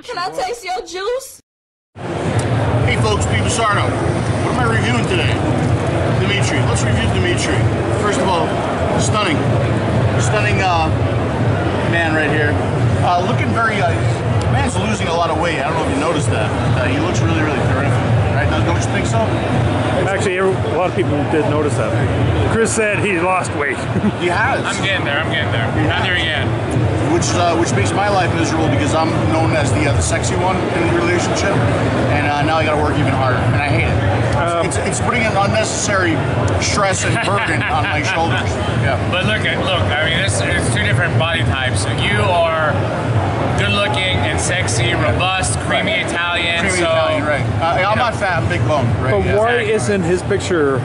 Can I taste your juice? Hey folks, PBusardo. What am I reviewing today? Dmitri. Let's review Dmitri. First of all, stunning man right here. Looking very, man's losing a lot of weight. I don't know if you noticed that. He looks really, really terrific. Right? Don't you think so? Actually, a lot of people did notice that. Chris said he lost weight. He has. I'm getting there. Not there yet. Which makes my life miserable because I'm known as the sexy one in the relationship, and now I got to work even harder, and I hate it. It's putting an unnecessary stress and burden on my shoulders. Yeah. But look. I mean, it's two different body types. You are good-looking and sexy, robust, creamy Italian. Italian, right? I'm not fat. I'm big boned. Right? But yeah. why isn't his picture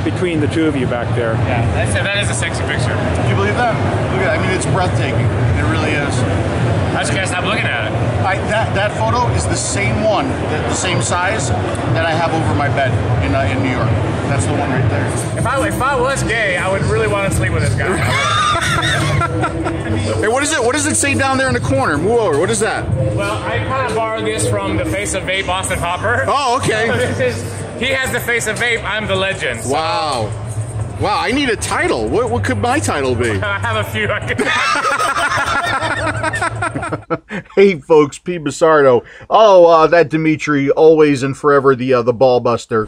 between the two of you back there? Yeah, that is a sexy picture. Do you believe that? Look at it. I mean, it's breathtaking. It really is. I just gotta stop looking at it. That photo is the same one, the same size that I have over my bed in New York. That's the one right there. If I was gay, I would really want to sleep with this guy. Hey, what is it? What does it say down there in the corner? Move over. What is that? Well, I kind of borrowed this from the Face of Vape, Austin Hopper. Oh, okay. He has the Face of Vape. I'm the legend. So. Wow. Wow, I need a title. What could my title be? I have a few. Hey folks, PBusardo. Oh, that Dmitri, always and forever the ball buster.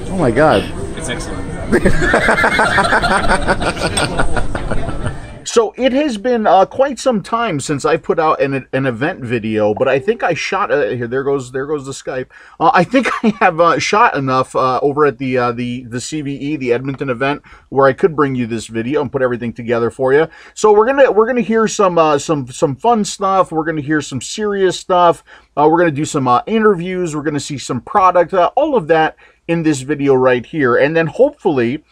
Oh my God. It's excellent. So it has been quite some time since I put out an event video, but I think I shot here. There goes the Skype. I think I have shot enough over at the CVE, the Edmonton event, where I could bring you this video and put everything together for you. So we're gonna hear some fun stuff. We're gonna hear some serious stuff. We're gonna do some interviews. We're gonna see some product. All of that in this video right here, and then hopefully.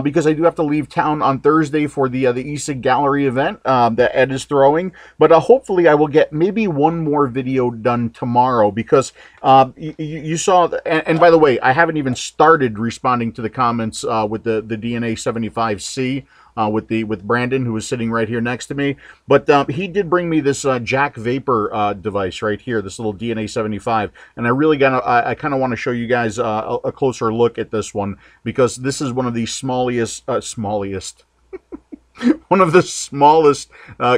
Because I do have to leave town on Thursday for the eSig Gallery event that Ed is throwing. But hopefully I will get maybe one more video done tomorrow because you saw, and by the way, I haven't even started responding to the comments with the DNA 75C. With Brandon, who was sitting right here next to me. But he did bring me this Jack Vapor device right here, this little DNA 75. And I really I kind of want to show you guys a closer look at this one because this is one of the one of the smallest,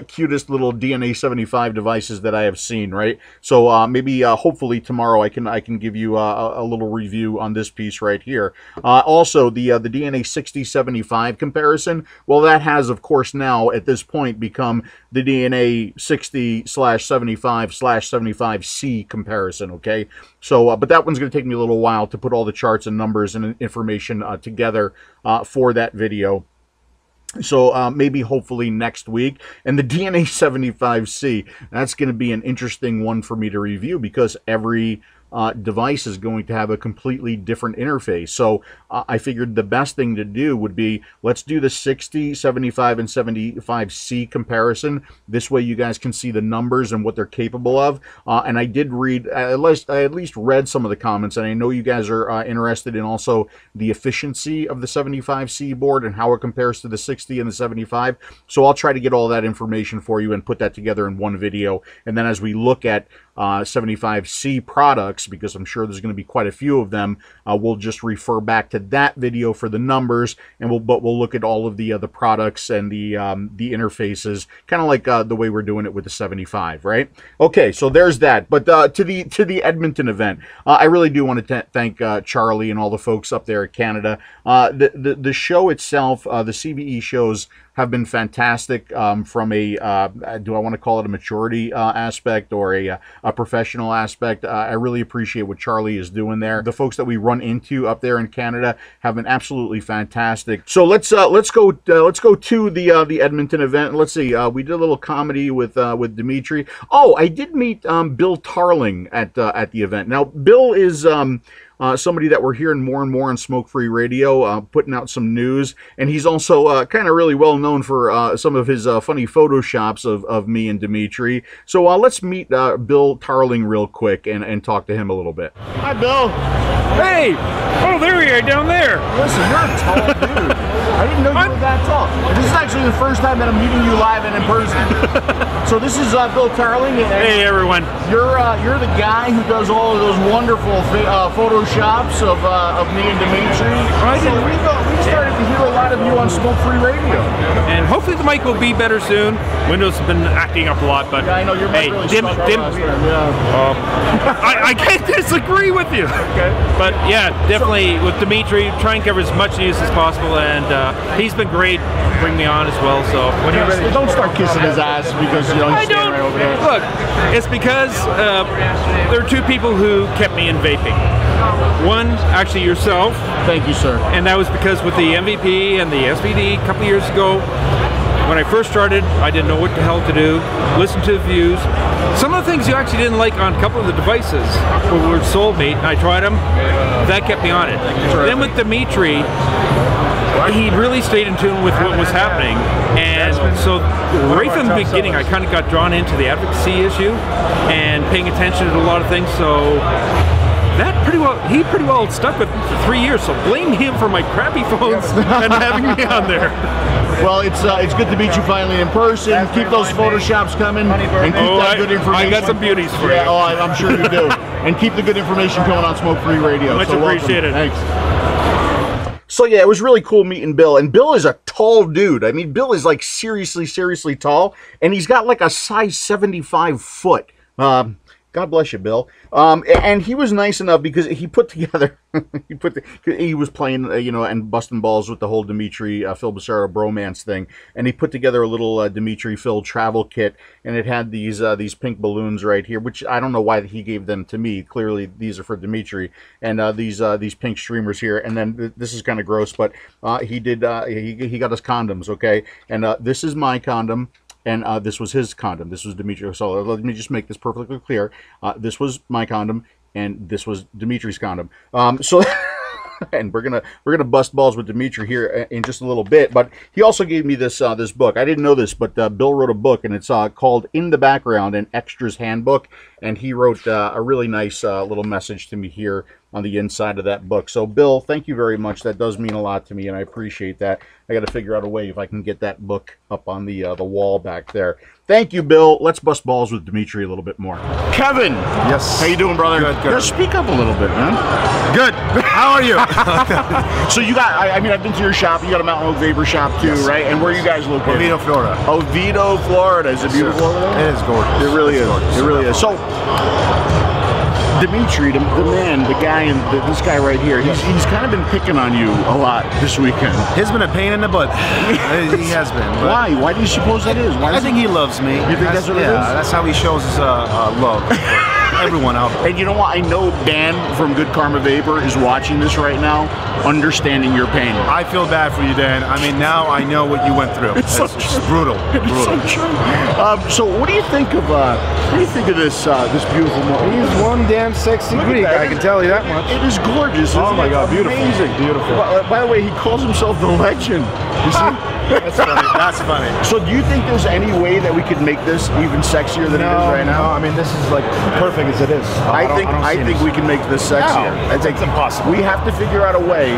cutest little DNA 75 devices that I have seen, right? So maybe, hopefully tomorrow I can give you a little review on this piece right here. Also, the DNA 6075 comparison, well, that has, of course, now at this point become the DNA 60/75/75C comparison, okay? So, but that one's going to take me a little while to put all the charts and numbers and information together for that video. So maybe hopefully next week. And the DNA 75C, that's going to be an interesting one for me to review because every device is going to have a completely different interface. So I figured the best thing to do would be, let's do the 60, 75, and 75C comparison. This way you guys can see the numbers and what they're capable of. And I did read, I at least read some of the comments, and I know you guys are interested in also the efficiency of the 75C board and how it compares to the 60 and the 75. So I'll try to get all that information for you and put that together in one video. And then as we look at 75C products, because I'm sure there's going to be quite a few of them, we'll just refer back to that video for the numbers, and we'll look at all of the products and the interfaces, kind of like the way we're doing it with the 75, right? Okay, so there's that. But to the Edmonton event, I really do want to thank Charlie and all the folks up there at Canada. The show itself, the CVE shows, have been fantastic from a, do I want to call it a maturity aspect or a professional aspect. I really appreciate what Charlie is doing there. The folks that we run into up there in Canada have been absolutely fantastic. So let's go to the Edmonton event. Let's see. We did a little comedy with Dmitri. Oh, I did meet Bill Tarling at the event. Now Bill is somebody that we're hearing more and more on Smoke Free Radio, putting out some news. And he's also kind of really well known for some of his funny photoshops of me and Dmitri. So let's meet Bill Tarling real quick and talk to him a little bit. Hi, Bill. Hey! Oh, there we are, down there. Listen, you're a tall dude. I didn't know you were that tall. This is actually the first time that I'm meeting you live and in person. So this is Bill Tarling. Hey, everyone. You're the guy who does all of those wonderful photoshops of me and Dmitri. So we started to hear a lot of you on Smoke Free Radio. And hopefully the mic will be better soon. Windows have been acting up a lot, but yeah, I know your mic really stuck out last time. Yeah. I can't disagree with you. Okay. But yeah, definitely with Dmitri, try and cover as much news as possible, and he's been great. Bring me on as well. So when you're ready, don't start kissing his ass because you know he's standing right over there. Look, it's because there are two people who kept me in vaping. One, actually yourself. Thank you, sir. And that was because with the MVP and the SVD a couple years ago, when I first started, I didn't know what the hell to do. Listen to the views. Some of the things you actually didn't like on a couple of the devices were sold me. I tried them. That kept me on it. Then with Dmitri, he really stayed in tune with what was happening, and so right from the beginning I kind of got drawn into the advocacy issue and paying attention to a lot of things. So that he pretty well stuck with me for 3 years, so blame him for my crappy phones and having me on there. Well, it's good to meet you finally in person. Keep those photoshops coming and keep that good information. I got some beauties for you. Oh, I'm sure you do. And keep the good information coming on Smoke Free Radio. Much appreciated. Thanks. So yeah, it was really cool meeting Bill, and Bill is a tall dude. I mean, Bill is like seriously tall, and he's got like a size 75 foot. God bless you, Bill. And he was nice enough because he put together, he was playing, you know, and busting balls with the whole Dmitri, Phil Busardo bromance thing. And he put together a little Dmitri Phil travel kit, and it had these pink balloons right here, which I don't know why he gave them to me. Clearly, these are for Dmitri. And these pink streamers here. And then this is kind of gross, but he got us condoms, okay? And this is my condom. And this was his condom. This was Dmitri. So let me just make this perfectly clear. This was my condom, and this was Dmitri's condom. And we're gonna bust balls with Dmitri here in just a little bit. But he also gave me this this book. I didn't know this, but Bill wrote a book, and it's called "In the Background: An Extras Handbook." And he wrote a really nice little message to me here on the inside of that book. So, Bill, thank you very much. That does mean a lot to me, and I appreciate that. I got to figure out a way if I can get that book up on the wall back there. Thank you, Bill. Let's bust balls with Dmitri a little bit more. Kevin. Yes. How you doing, brother? Good. Just speak up a little bit, man. Good. How are you? So you got, I mean, I've been to your shop. You got a Mountain Oak Vapor shop too, yes. Right? And where are you guys located? Oviedo, Florida. Oviedo, Florida. Is it beautiful over there? It is gorgeous. It really is. Gorgeous. It really is. So, Dmitri, the man, the guy, and this guy right here, he's kind of been picking on you a lot this weekend. He's been a pain in the butt. He has been. Why? Why do you suppose that is? I think he loves me. You think that's what it is? Yeah, that's how he shows his love for everyone out there. And you know what? I know Dan from Good Karma Vapor is watching this right now, understanding your pain. I feel bad for you, Dan. I mean, now I know what you went through. It's brutal. It's so true. So what do you think of this this beautiful moment? He's one damn sexy Greek, I can tell you that much. It is gorgeous. Oh my God, beautiful. Amazing. Beautiful. By the way, he calls himself the legend. You see? That's funny. That's funny. So do you think there's any way that we could make this even sexier than it is right now? No, I mean, this is like perfect as it is. I think we can make this sexier. No, it's impossible. We have to figure out a way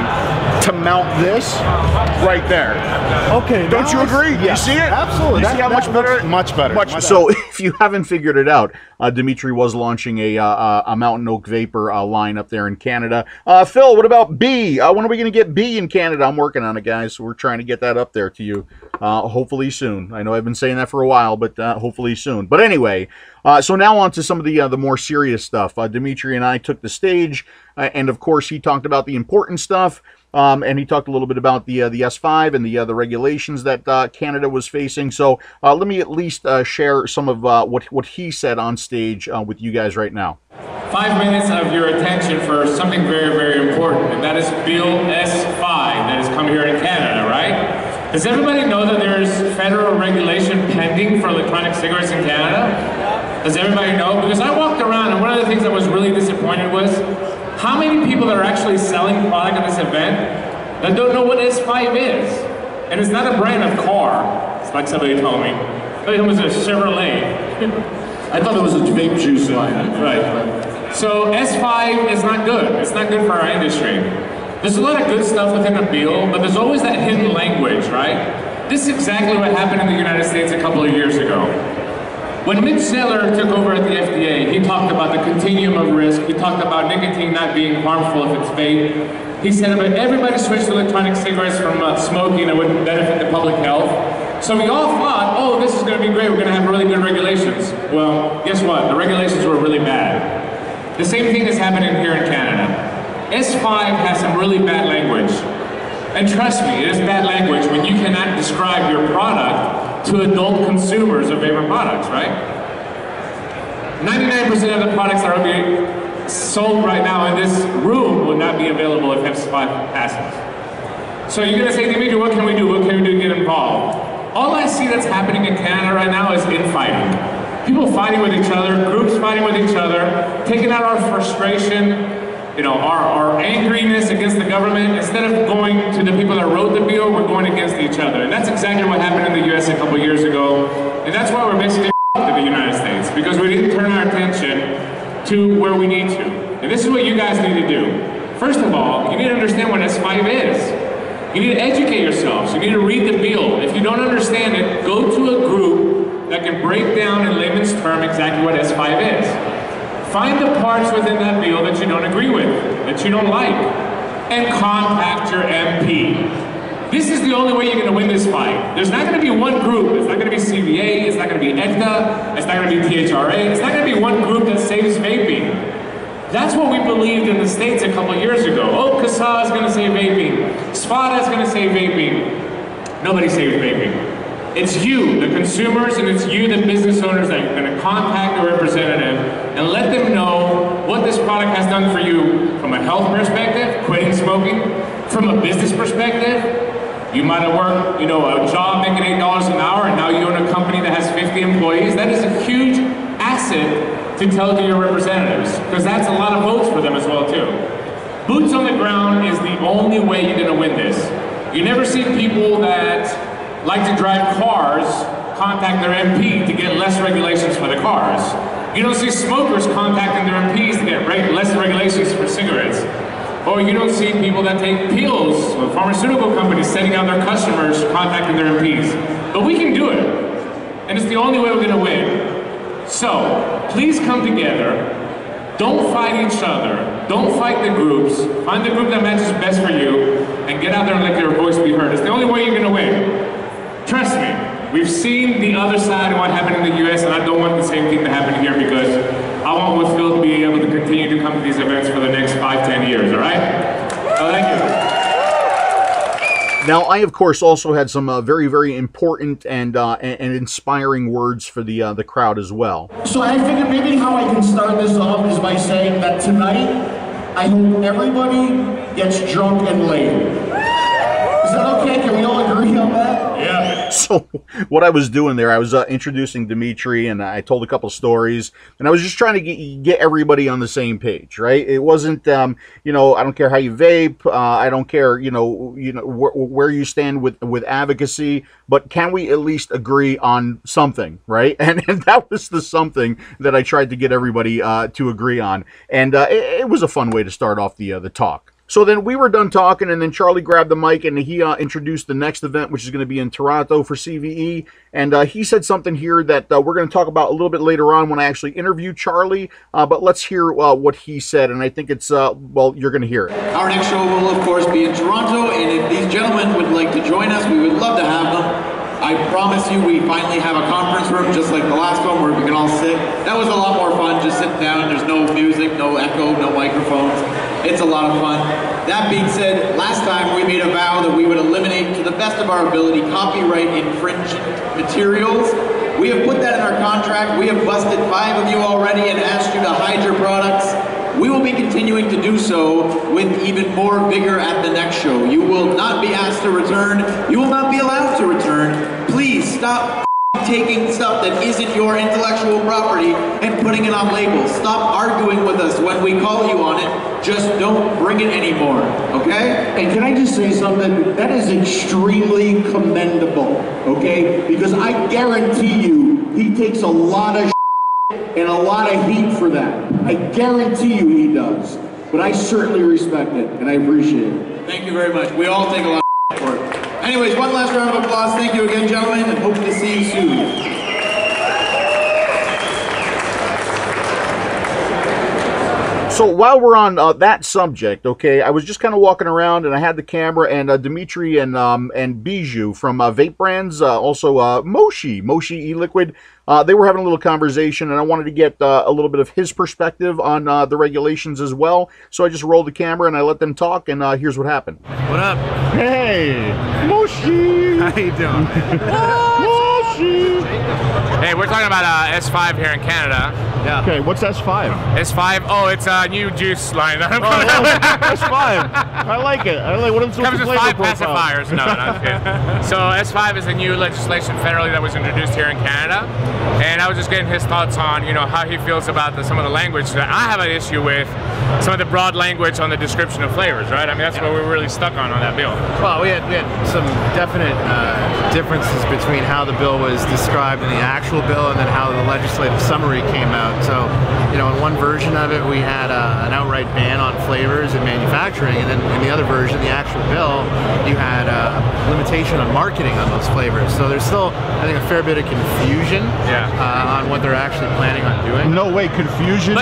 to mount this right there. Okay. Don't you agree? Yes, you see it? Absolutely. You see how much better? Much better. So if you haven't figured it out, Dmitri was launching a Mountain Oak Vapor line up there in Canada. Phil, what about B? When are we going to get B in Canada? I'm working on it, guys. So we're trying to get that up there to you. Hopefully soon. I know I've been saying that for a while, but hopefully soon. But anyway, so now on to some of the more serious stuff. Dmitri and I took the stage, and of course he talked about the important stuff. And he talked a little bit about the S5 and the regulations that Canada was facing. So let me at least share some of what he said on stage with you guys right now. 5 minutes of your attention for something very, very important, and that is Bill S5 that is coming here in Canada, right? Does everybody know that there's federal regulation pending for electronic cigarettes in Canada? Does everybody know? Because I walked around, and one of the things I was really disappointed was How many people that are actually selling product at this event that don't know what S5 is? And it's not a brand of car. It's like somebody told me. It was a Chevrolet. I thought it was a vape juice line. Right. So S5 is not good. It's not good for our industry. There's a lot of good stuff within a bill, but there's always that hidden language, right? This is exactly what happened in the United States a couple of years ago. When Mitch Zeller took over at the FDA, he talked about the continuum of risk. He talked about nicotine not being harmful if it's vape. He said about everybody switched to electronic cigarettes from smoking, it would benefit the public health. So we all thought, oh, this is going to be great. We're going to have really good regulations. Well, guess what? The regulations were really bad. The same thing is happening here in Canada. S5 has some really bad language. And trust me, it is bad language when you cannot describe your product to adult consumers of vapor products, right? 99% of the products that are being sold right now in this room will not be available if S5 passes. So you're gonna say, Dmitri, what can we do? What can we do to get involved? All I see that's happening in Canada right now is infighting. People fighting with each other, groups fighting with each other, taking out our frustration, you know, our angriness against the government. Instead of going to the people that wrote the bill, we're going against each other. And that's exactly what happened in the US a couple years ago. And that's why we're basically in the United States, because we didn't turn our attention to where we need to. And this is what you guys need to do. First of all, you need to understand what S5 is. You need to educate yourselves. You need to read the bill. If you don't understand it, go to a group that can break down in layman's term exactly what S5 is. Find the parts within that bill that you don't agree with, that you don't like, and contact your MP. This is the only way you're going to win this fight. There's not going to be one group. It's not going to be CVA, it's not going to be EDTA, it's not going to be THRA, it's not going to be one group that saves vaping. That's what we believed in the States a couple years ago. Oh, CASA is going to save vaping. SPADA is going to save vaping. Nobody saves vaping. It's you, the consumers, and it's you, the business owners, that are going to contact a representative and let them know what this product has done for you from a health perspective, quitting smoking, from a business perspective. You might have worked, you know, a job making $8 an hour, and now you own a company that has 50 employees. That is a huge asset to tell to your representatives, because that's a lot of votes for them as well too. Boots on the ground is the only way you're going to win this. You never see people that like to drive cars contact their MP to get less regulations for the cars. You don't see smokers contacting their MPs to get less regulations for cigarettes. Or you don't see people that take pills, or pharmaceutical companies sending out their customers contacting their MPs. But we can do it. And it's the only way we're going to win. So, please come together. Don't fight each other. Don't fight the groups. Find the group that matches best for you, and get out there and let your voice be heard. It's the only way you're going to win. Trust me, we've seen the other side of what happened in the US, and I don't want the same thing to happen here, because I want Woodfield to be able to continue to come to these events for the next 5-10 years, all right? So thank you. Now, I, of course, also had some very, very important and inspiring words for the crowd as well. So I figured maybe how I can start this off is by saying that tonight, I hope everybody gets drunk and laid. Is that okay? Can we all agree on that? Yeah. So what I was doing there, I was introducing Dmitri, and I told a couple stories, and I was just trying to get everybody on the same page, right? It wasn't, you know, I don't care how you vape, I don't care, you know where you stand with advocacy, but can we at least agree on something, right? And that was the something that I tried to get everybody to agree on, and it was a fun way to start off the talk. So then we were done talking, and then Charlie grabbed the mic, and he introduced the next event, which is going to be in Toronto for CVE. And he said something here that we're going to talk about a little bit later on when I actually interview Charlie. But let's hear what he said, and I think it's, well, you're going to hear it. Our next show will, of course, be in Toronto, and if these gentlemen would like to join us, we would love to have them. I promise you, we finally have a conference room just like the last one where we can all sit. That was a lot more fun, just sitting down. There's no music, no echo, no microphones. It's a lot of fun. That being said, last time we made a vow that we would eliminate, to the best of our ability, copyright infringement materials. We have put that in our contract. We have busted 5 of you already and asked you to hide your products. We will be continuing to do so with even more vigor at the next show. You will not be asked to return. You will not be allowed to return. Please stop taking stuff that isn't your intellectual property and putting it on labels. Stop arguing with us when we call you on it. Just don't bring it anymore, okay? And can I just say something? That is extremely commendable, okay? Because I guarantee you, he takes a lot of and a lot of heat for that. I guarantee you he does. But I certainly respect it, and I appreciate it. Thank you very much. We all take a lot of for it. Anyways, one last round of applause. Thank you again, gentlemen, and hope to see you soon. So while we're on that subject, okay, I was just kind of walking around and I had the camera, and Dmitri and Bijou from Vape Brands, also Moshi e-liquid, they were having a little conversation, and I wanted to get a little bit of his perspective on the regulations as well. So I just rolled the camera and I let them talk, and here's what happened. What up? Hey, Moshi! How you doing, man? Moshi! Hey, we're talking about S5 here in Canada. Yeah. Okay, what's S5? S5? Oh, it's a new juice line. S5. I like it. I like what it's comes with 5 pacifiers. No, not kidding. So S5 is a new legislation federally that was introduced here in Canada, and I was just getting his thoughts on, you know, how he feels about some of the language that I have an issue with, some of the broad language on the description of flavors, right? I mean, that's what we're really stuck on that bill. Well, we had some definite differences between how the bill was described in the actual bill and then how the legislative summary came out. So, you know, in one version of it, we had an outright ban on flavors and manufacturing, and then in the other version, the actual bill, you had a limitation on marketing on those flavors. So there's still, I think, a fair bit of confusion on what they're actually planning on doing. No way, confusion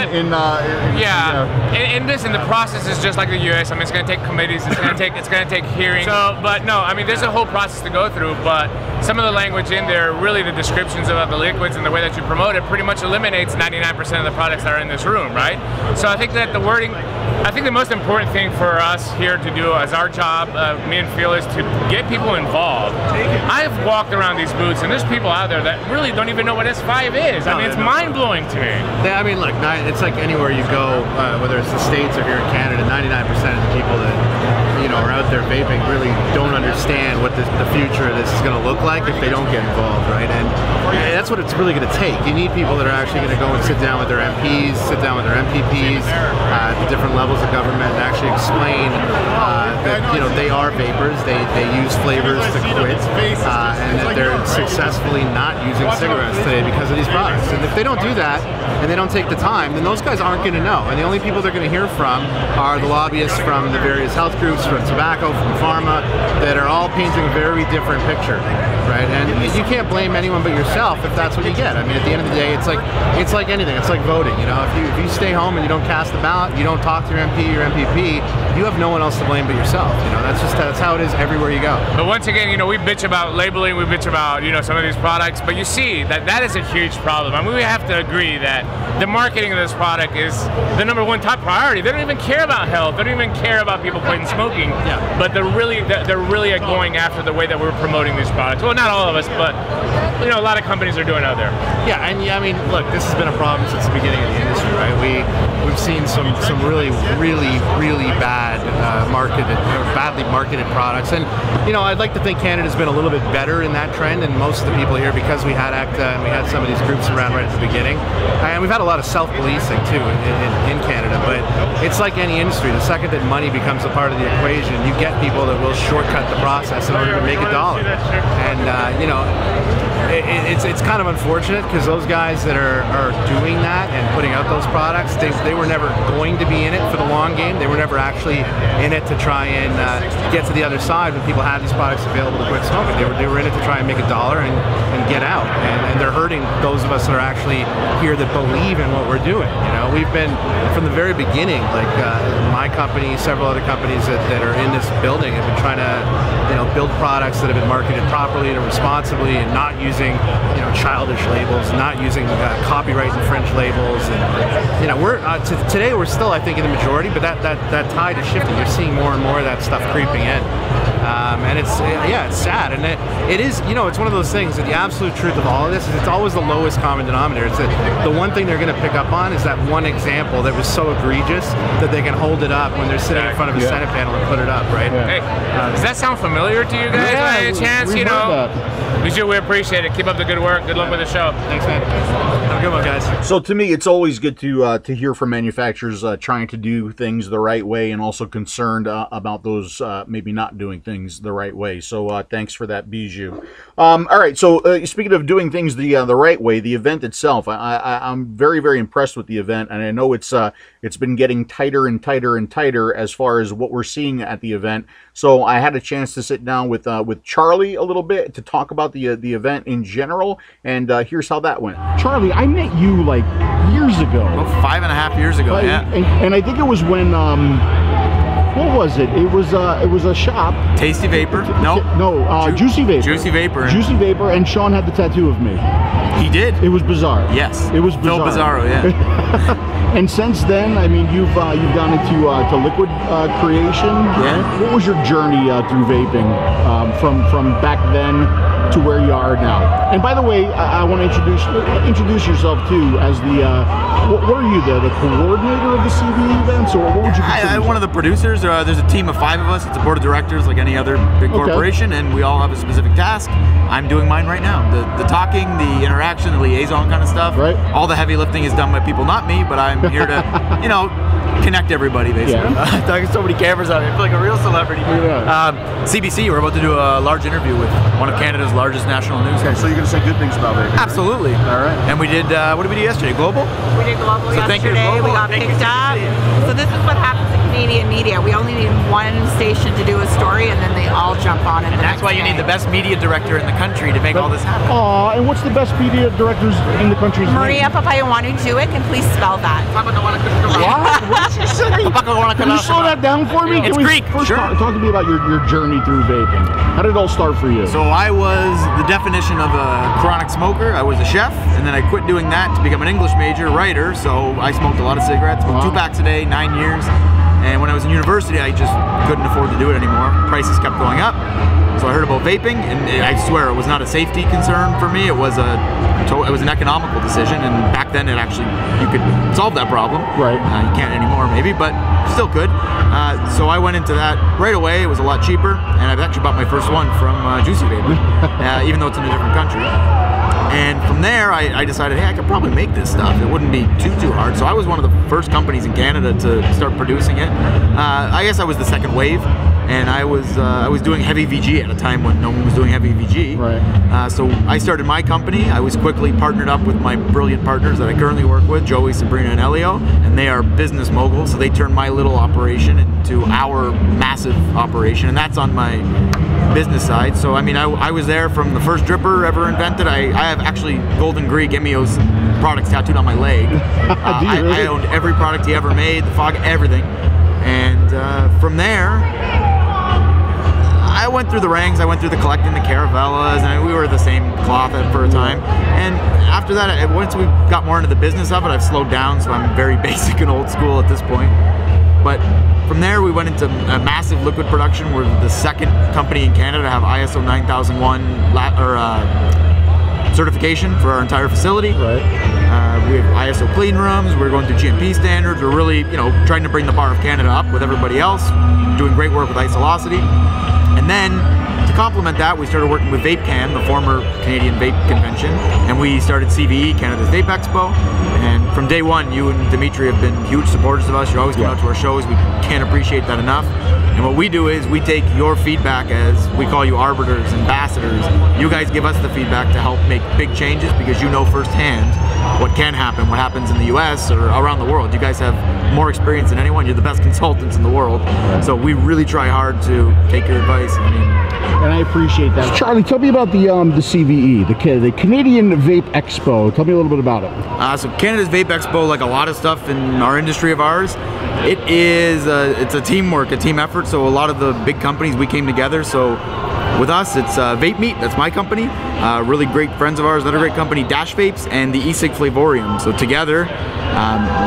in listen, the process is just like the U.S. I mean, it's going to take committees, it's going to take hearings. So, but no, I mean, there's a whole process to go through. But some of the language in there, really, the descriptions of the liquids and the way that you promote it, pretty much eliminates 99% of the products that are in this room, right? So I think that the wording, I think the most important thing for us here to do as our job, me and Phil, is to get people involved. I've walked around these booths, and there's people out there that really don't even know what S5 is. I mean, it's mind-blowing to me. Yeah, I mean, look, it's like anywhere you go, whether it's the States or here in Canada, 99% of the people that, you know, are out there vaping really don't understand what the future of this is going to look like if they don't get involved, right? And that's what it's really going to take. You need people that are actually going to go and sit down with their MPs, sit down with their MPPs at the different levels of government and actually explain that, you know, they are vapors, they use flavors to quit, and that they're successfully not using cigarettes today because of these products. And if they don't do that, and they don't take the time, then those guys aren't going to know. And the only people they're going to hear from are the lobbyists from the various health groups, from tobacco, from pharma, that are all painting a very different picture, right? And you can't blame anyone but yourself if that's what you get. I mean, at the end of the day, it's like anything. It's like voting. You know, if you stay home and you don't cast the ballot, you don't talk to your MP, your MPP, you have no one else to blame but yourself. You know, that's how it is everywhere you go. But once again, you know, we bitch about labeling, we bitch about, you know, some of these products, but you see that is a huge problem. I mean, we have to agree that the marketing of this product is the #1 top priority. They don't even care about health. They don't even care about people quitting smoking. Yeah. But they're really going after the way that we're promoting these products. Well, not all of us, but you know, a lot of companies are doing out there. Yeah, and I mean, look, this has been a problem since the beginning of the industry, right? We've seen some really bad badly marketed products, and you know, I'd like to think Canada's been a little bit better in that trend, and most of the people here, because we had ACTA and we had some of these groups around right at the beginning, and we've had a lot of self-policing too in Canada. But it's like any industry, the second that money becomes a part of the equation, you get people that will shortcut the process in order to make a dollar. And you know, it's kind of unfortunate because those guys that are doing that and putting out those products, they were never going to be in it for the long game. They were never actually in it to try and get to the other side when people had these products available to quit smoking. They were in it to try and make a dollar and get out. And they're hurting those of us that are actually here that believe in what we're doing. You know, we've been from the very beginning, like my company, several other companies that are in this building have been trying to, you know, build products that have been marketed properly and responsibly, and not using, you know, childish labels, not using copyright infringed labels. And you know, today we're still, I think, in the majority, but that tide is shifting. You're seeing more and more of that stuff creeping in. and it's sad, and it is, you know, it's one of those things that the absolute truth of all of this is it's always the lowest common denominator. It's the one thing they're going to pick up on is that one example that was so egregious that they can hold it up when they're sitting in front of a Senate panel and put it up, right? Hey, does that sound familiar to you guys? By any chance, you know? We appreciate it. Keep up the good work. Good luck with the show. Thanks, man. Have a good one, guys. So to me, it's always good to hear from manufacturers trying to do things the right way, and also concerned about those maybe not doing things the right way. So thanks for that, Bijou. All right. So speaking of doing things the right way, the event itself, I'm very, very impressed with the event, and I know it's been getting tighter and tighter and tighter as far as what we're seeing at the event. So I had a chance to sit down with Charlie a little bit to talk about the event in general, and here's how that went. Charlie, I met you like years ago. Well, 5.5 years ago, yeah. And I think it was when what was it? It was a shop. Tasty Vapor? No. No, Juicy Vapor. Juicy Vapor. Juicy Vapor, and Sean had the tattoo of me. He did. It was bizarre. Yes. It was bizarre. Bill Bizarro, yeah. And since then, I mean, you've gone into to liquid creation. Yeah. What was your journey through vaping from back then to where you are now? And by the way, I want to introduce yourself too as the what are you, the coordinator of the CVE events, or what would you consider? I'm one of the producers. There's a team of 5 of us. It's a board of directors like any other big corporation, and we all have a specific task. I'm doing mine right now. The talking, the interaction, the liaison kind of stuff. Right. All the heavy lifting is done by people, not me, but I'm here to, you know, connect everybody, basically. Yeah. There's so many cameras on me. I feel like a real celebrity. Yeah. CBC, we're about to do a large interview with one of Canada's largest national news. Okay, so you're going to say good things about vaping? Absolutely. All right. And we did, what did we do yesterday? Global? We did Global So thank you to yesterday. Global. We got Thank picked you. up. So this is what happens in Canadian media. We only need one station to do a story, and then they all jump on it. And that's why you need the best media director in the country to make all this happen. Aw, and what's the best media directors in the country? Maria Papayawanu-Jewett, and please spell that. What? What did you say? Can you slow that down for me? It's Greek. First, Sure. talk to me about your journey through vaping. How did it all start for you? So I was the definition of a chronic smoker. I was a chef, and then I quit doing that to become an English major, writer. So I smoked a lot of cigarettes, smoked 2 packs a day, 9 years. And when I was in university, I just couldn't afford to do it anymore. Prices kept going up. So I heard about vaping, and I swear it was not a safety concern for me. It was an economical decision, and back then you could solve that problem. Right. You can't anymore, maybe, but still could. So I went into that right away. It was a lot cheaper, and I've actually bought my first one from Juicy Vapor, even though it's in a different country. And from there, I decided, hey, I could probably make this stuff. It wouldn't be too hard. So I was one of the first companies in Canada to start producing it. I guess I was the second wave, and I was doing heavy VG at a time when no one was doing heavy VG. Right. So I started my company. I was quickly partnered up with my brilliant partners that I currently work with, Joey, Sabrina, and Elio, and they are business moguls. So they turned my little operation into our massive operation, and that's on my business side. So I mean, I was there from the first dripper ever invented. I have actually Golden Greek Emios products tattooed on my leg. I owned every product he ever made, the fog, everything. And from there, I went through the ranks. I went through the collecting the Caravellas, and we were the same cloth for a time. And after that, once we got more into the business of it, I've slowed down, so I'm very basic and old school at this point. But from there, we went into a massive liquid production. We're the second company in Canada to have ISO 9001 certification for our entire facility. Right. We have ISO clean rooms. We're going through GMP standards. We're really, trying to bring the bar of Canada up with everybody else. Doing great work with Isolocity. And then, to complement that, we started working with VapeCan, the former Canadian Vape Convention, and we started CVE, Canada's Vape Expo. And from day one, you and Dmitri have been huge supporters of us. You always come out to our shows. We can't appreciate that enough. And what we do is we take your feedback, as we call you arbiters, ambassadors. You guys give us the feedback to help make big changes, because you know firsthand what can happen, what happens in the US or around the world. You guys have more experience than anyone. You're the best consultants in the world. So we really try hard to take your advice. And I appreciate that. Charlie, tell me about the CVE, the Canadian Vape Expo. Tell me a little bit about it. So Canada's Vape Expo, like a lot of stuff in our industry of ours, it's a teamwork, a team effort. So a lot of the big companies, we came together. So with us, it's Vape Meat, that's my company. Really great friends of ours, another great company, Dash Vapes, and the E-Cig Flavorium. So together,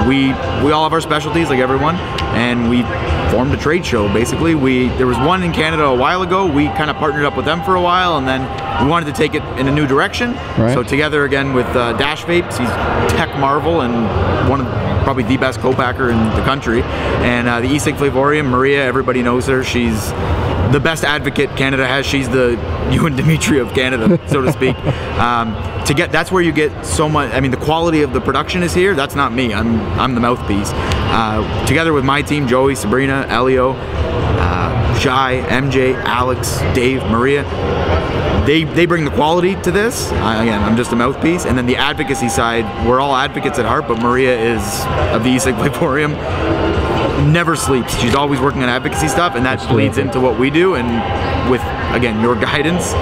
we all have our specialties like everyone, and we formed a trade show. Basically, there was one in Canada a while ago. We kind of partnered up with them for a while, and then we wanted to take it in a new direction. Right. So together again with Dash Vapes, he's tech marvel and one of probably the best co-packer in the country. And the e-cig Flavorium, Maria, everybody knows her. She's the best advocate Canada has. She's the you and Dmitri of Canada, so to speak. That's where you get so much. I mean, the quality of the production is here. That's not me. I'm the mouthpiece. Together with my team, Joey, Sabrina, Elio, Shai, MJ, Alex, Dave, Maria. They bring the quality to this. Again, I'm just a mouthpiece. And then the advocacy side, we're all advocates at heart, but Maria is of the e-cig Flavorium. Never sleeps. She's always working on advocacy stuff, and that bleeds into what we do. And with, again, your guidance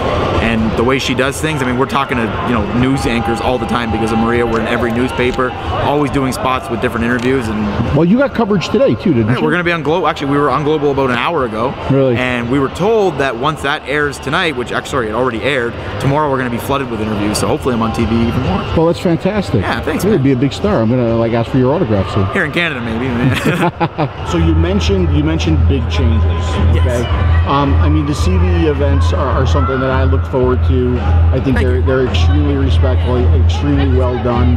and the way she does things, I mean, we're talking to news anchors all the time because of Maria. We're in every newspaper, always doing spots with different interviews. And well, you got coverage today too, didn't you? We're going to be on Global. Actually, we were on Global about an hour ago. Really? And we were told that once that airs tonight, which sorry, it already aired. Tomorrow we're going to be flooded with interviews. So hopefully I'm on TV even more. Well, that's fantastic. Yeah, thanks. You'd be a big star. I'm gonna ask for your autograph soon. Here in Canada, maybe. So you mentioned big changes. Okay. Yes. I mean, the CVE events are something that I look forward to. I think they're extremely respectful, extremely well done,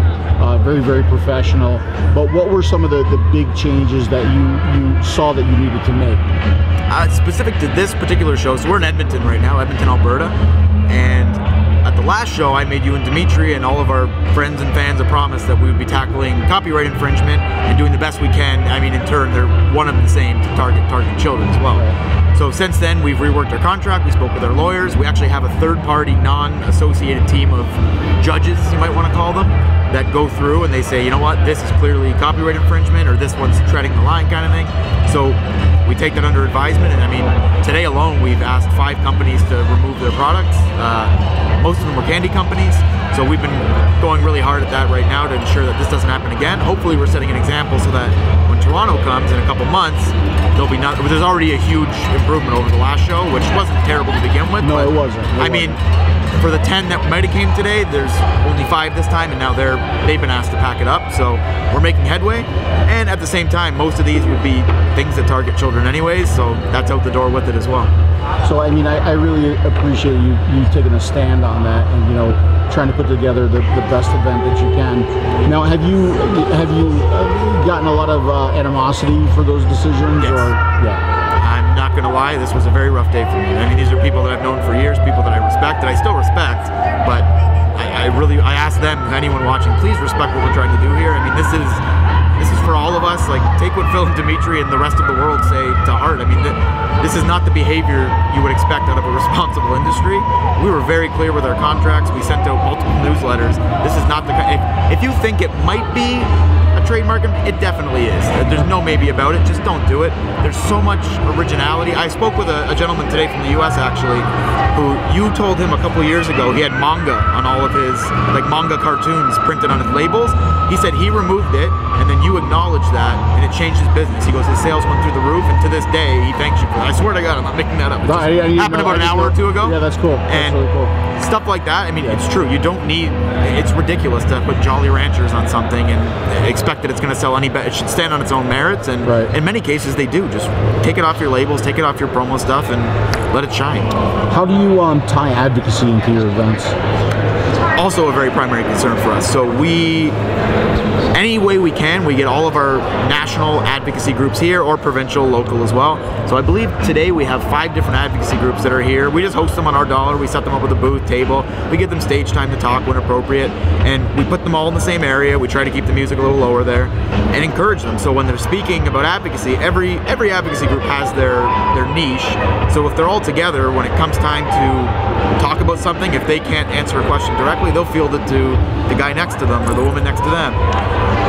very, very professional. But what were some of the big changes that you saw that you needed to make? Specific to this particular show, so we're in Edmonton right now, Edmonton, Alberta, and at the last show I made you and Dmitri and all of our friends and fans a promise that we would be tackling copyright infringement and doing the best we can. I mean, in turn, they're one and the same to target children as well. So since then, we've reworked our contract, we spoke with our lawyers, we actually have a third-party, non-associated team of judges, you might want to call them, that go through and they say, you know what, this is clearly copyright infringement, or this one's treading the line kind of thing. So we take that under advisement, and I mean, today alone we've asked 5 companies to remove their products. Most of them were candy companies, so we've been going really hard at that right now to ensure that this doesn't happen again. Hopefully we're setting an example so that when Toronto comes in a couple months, there's already a huge improvement over the last show, which wasn't terrible to begin with. No, it wasn't. I mean, for the 10 that might have came today, there's only 5 this time, and now they've been asked to pack it up, so we're making headway. And at the same time, most of these would be things that target children anyways, so that's out the door with it as well. So I mean, I really appreciate you taking a stand on that, and trying to put together the best event that you can. Now, have you gotten a lot of animosity for those decisions? Yes. Or yeah. I'm not going to lie, this was a very rough day for me. I mean, these are people that I've known for years, people that I respect, that I still respect, but I ask them, anyone watching, please respect what we're trying to do here. I mean, this is for all of us. Like, take what Phil and Dmitri and the rest of the world say to heart. I mean, this is not the behavior you would expect out of a responsible industry. We were very clear with our contracts. We sent out multiple newsletters. This is not the if you think it might be a trademark, it definitely is. There's no maybe about it. Just don't do it. There's so much originality. I spoke with a gentleman today from the US actually, who you told him a couple years ago he had manga on all of his, like, manga cartoons printed on his labels. He said he removed it, and then you acknowledged that, and it changed his business. He goes, his sales went through the roof, and to this day, he thanks you for that. I swear to God, I'm not making that up. It happened about an hour or two ago. Yeah, that's cool. And that's really cool. Stuff like that, I mean, it's true. You don't need, it's ridiculous to put Jolly Ranchers on something and expect that it's going to sell any better. It should stand on its own merits, and in many cases, they do. Just take it off your labels, take it off your promo stuff, and let it shine. How do you tie advocacy into your events? Also a very primary concern for us. So any way we can, we get all of our national advocacy groups here, or provincial, local as well. So I believe today we have 5 different advocacy groups that are here. We just host them on our dollar. We set them up with a booth, table. We give them stage time to talk when appropriate, and we put them all in the same area. We try to keep the music a little lower there and encourage them. So when they're speaking about advocacy, every advocacy group has their niche. So if they're all together, when it comes time to talk about something, if they can't answer a question directly, they'll field it to the guy next to them or the woman next to them.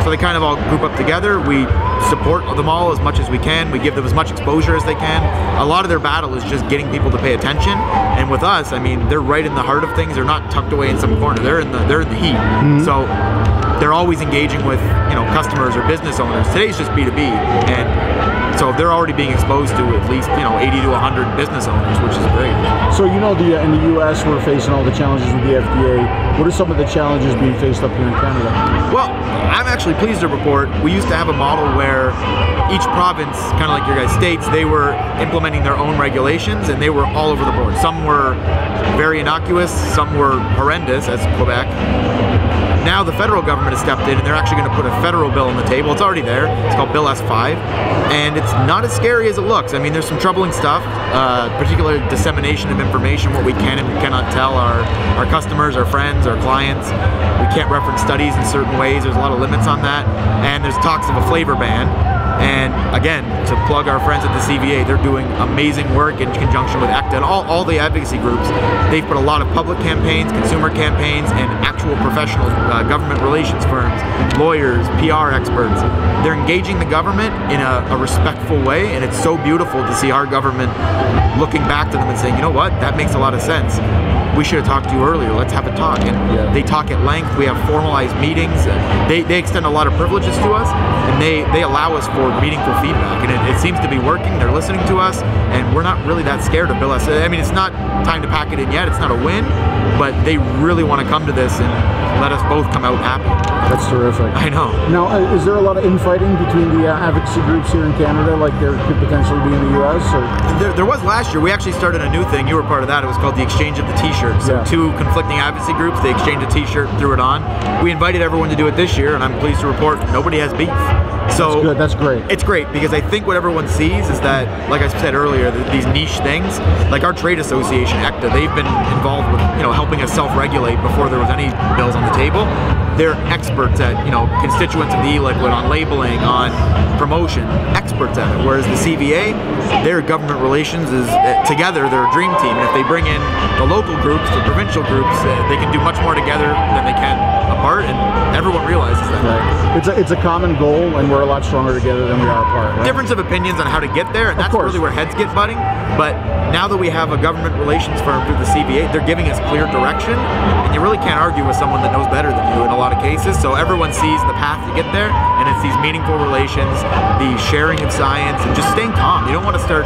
So they kind of all group up together. We support them all as much as we can. We give them as much exposure as they can. A lot of their battle is just getting people to pay attention. And with us, I mean, they're right in the heart of things. They're not tucked away in some corner. They're in the heat. So they're always engaging with, customers or business owners. Today's just B2B, and So they're already being exposed to at least 80 to 100 business owners, which is great. So in the U.S. we're facing all the challenges with the FDA. What are some of the challenges being faced up here in Canada? Well, I'm actually pleased to report we used to have a model where each province, kind of like your guys' states, they were implementing their own regulations, and they were all over the board. Some were very innocuous, some were horrendous, as Quebec. Now the federal government has stepped in, and they're actually going to put a federal bill on the table. It's already there. It's called Bill S5, and it's not as scary as it looks. I mean, there's some troubling stuff, particularly dissemination of information, what we can and cannot tell our customers, our friends, our clients. We can't reference studies in certain ways. There's a lot of limits on that, and there's talks of a flavor ban. And again, to plug our friends at the CVA, they're doing amazing work in conjunction with ACTA and all the advocacy groups. They've put a lot of public campaigns, consumer campaigns, and actual professional government relations firms, lawyers, PR experts. They're engaging the government in a respectful way, and it's so beautiful to see our government looking back to them and saying, you know what, that makes a lot of sense. We should have talked to you earlier. Let's have a talk. And they talk at length. We have formalized meetings. They extend a lot of privileges to us, and they allow us for meaningful feedback. And it seems to be working. They're listening to us, and we're not really that scared of Bill S. I mean, it's not time to pack it in yet. It's not a win, but they really want to come to this and let us both come out happy. That's terrific. I know. Now, is there a lot of infighting between the advocacy groups here in Canada, like there could potentially be in the U.S.? Or? There was last year. We actually started a new thing. You were part of that. It was called the Exchange of the T-shirts. So two conflicting advocacy groups, they exchanged a T-shirt, threw it on. We invited everyone to do it this year, and I'm pleased to report nobody has beef. So that's good. That's great. It's great because I think what everyone sees is that, like I said earlier, these niche things, like our trade association, ACTA, they've been involved with helping us self-regulate before there was any bills on the table. They're experts at constituents of the e-liquid, on labeling, on promotion, experts at it. Whereas the CVA, their government relations is together. They're a dream team, and if they bring in the local groups, the provincial groups, they can do much more together than they can apart, and everyone realizes that. Right. It's a common goal, and we're a lot stronger together than we are apart. Right? Difference of opinions on how to get there, and that's really where heads get butting. But now that we have a government relations firm through the CVA, they're giving us clear direction, and you really can't argue with someone that knows better than you in a lot of cases. So everyone sees the path to get there, and it's these meaningful relations, the sharing of science, and just staying calm. You don't want to start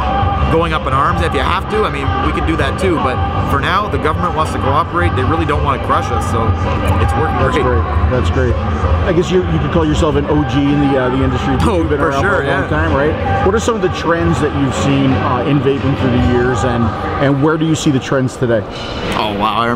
going up in arms. If you have to, I mean, we can do that too. But for now, the government wants to cooperate. They really don't want to crush us, so it's working great. That's great. I guess you could call yourself an OG in the industry. You've been around for a long time, right? What are some of the trends that you've seen in vaping through the years, and where do you see the trends today? Oh wow, I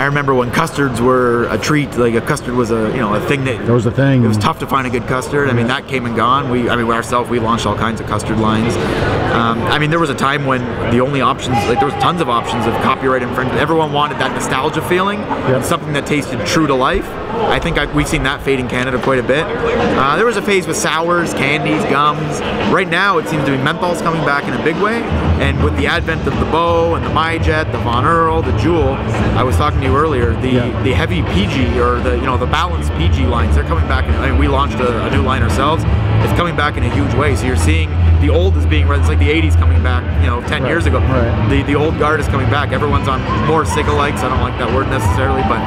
remember when custards were a treat. Like a custard was a thing that was a thing. It was tough to find a good custard. I mean, that came and gone. We launched all kinds of custard lines. I mean, there was a time when the only options, like there was tons of options of copyright infringement. Everyone wanted that nostalgia feeling, and something that tasted true to life. I think we've seen that fade in Canada quite a bit. There was a phase with sours, candies, gums. Right now, it seems to be menthol's coming back in a big way. And with the advent of the Bow and the MyJet, the Von Earl, the Juul, I was talking to you earlier, the heavy PG or the balanced PG lines, they're coming back. I mean, we launched a new line ourselves. It's coming back in a huge way. So you're seeing the old is being, it's like the 80s coming back, 10 years ago. Right. The old guard is coming back. Everyone's on more Cigalikes. I don't like that word necessarily, but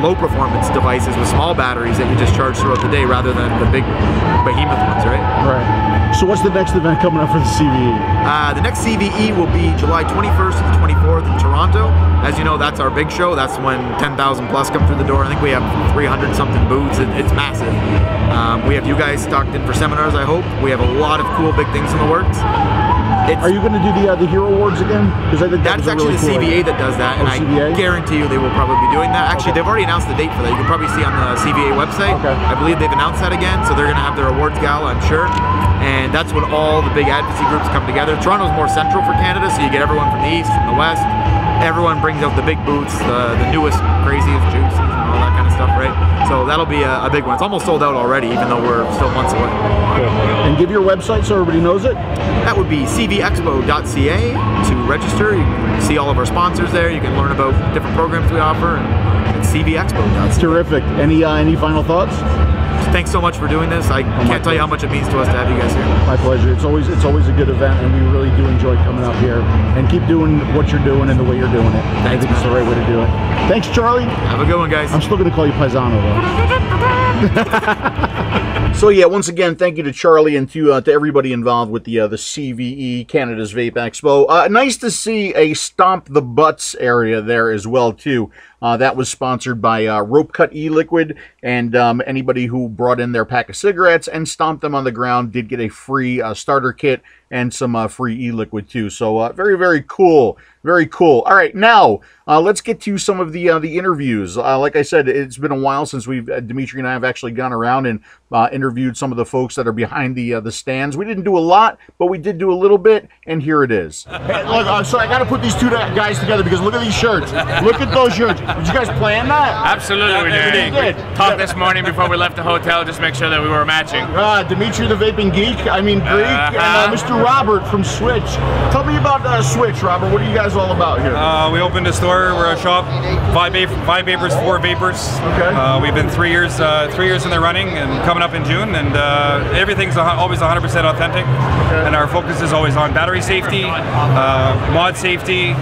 low performance devices with small batteries that you just charge throughout the day rather than the big behemoth ones, right? Right. So what's the next event coming up for the CVE? The next CVE will be July 21st to the 24th in Toronto. As you know, that's our big show. That's when 10,000 plus come through the door. I think we have 300 something booths. It's massive. We have you guys stocked in for seminars, I hope. We have a lot of cool big things in the works. Are you going to do the Hero Awards again? Because I think that's actually the CVA that does that, and I guarantee you they will probably be doing that. Actually, they've already announced the date for that. You can probably see on the CVA website. I believe they've announced that again, so they're going to have their awards gala, I'm sure. And that's when all the big advocacy groups come together. Toronto's more central for Canada, so you get everyone from the east, from the west. Everyone brings out the big booths, the newest, craziest juices, and all that kind of stuff, right? So that'll be a big one. It's almost sold out already, even though we're still months away. And give your website so everybody knows it. That would be cvexpo.ca to register. You can see all of our sponsors there. You can learn about different programs we offer, and cvexpo.ca. Terrific. Any final thoughts? Thanks so much for doing this. I can't tell you how much it means to us to have you guys here. My pleasure. It's always a good event, and we really do enjoy coming up here. And keep doing what you're doing and the way you're doing it. Thanks, I think it's the right way to do it. Thanks, Charlie. Have a good one, guys. I'm still going to call you Paisano, though. So yeah, once again, thank you to Charlie and to everybody involved with the CVE Canada's Vape Expo. Nice to see a Stomp the Butts area there as well too. That was sponsored by Rope Cut E-Liquid, and anybody who brought in their pack of cigarettes and stomped them on the ground did get a free starter kit and some free E-Liquid too. So very, very cool. Very cool. All right, now let's get to some of the interviews. Like I said, it's been a while since Dmitri and I have actually gone around and interviewed some of the folks that are behind the stands. We didn't do a lot, but we did do a little bit, and here it is. Hey, look, so I got to put these two guys together because look at these shirts. Look at those shirts. Did you guys plan that? Absolutely, we did. We talked this morning before we left the hotel, just make sure that we were matching. Dmitri the Vaping Geek, Greek, and Mr. Robert from Switch. Tell me about Switch, Robert. What are you guys all about here? We opened a store. We're a shop. 5 vapors, 4 vapors. Okay. We've been 3 years in the running, and coming up in June, and everything's always 100% authentic. Okay. And our focus is always on battery safety, mod safety,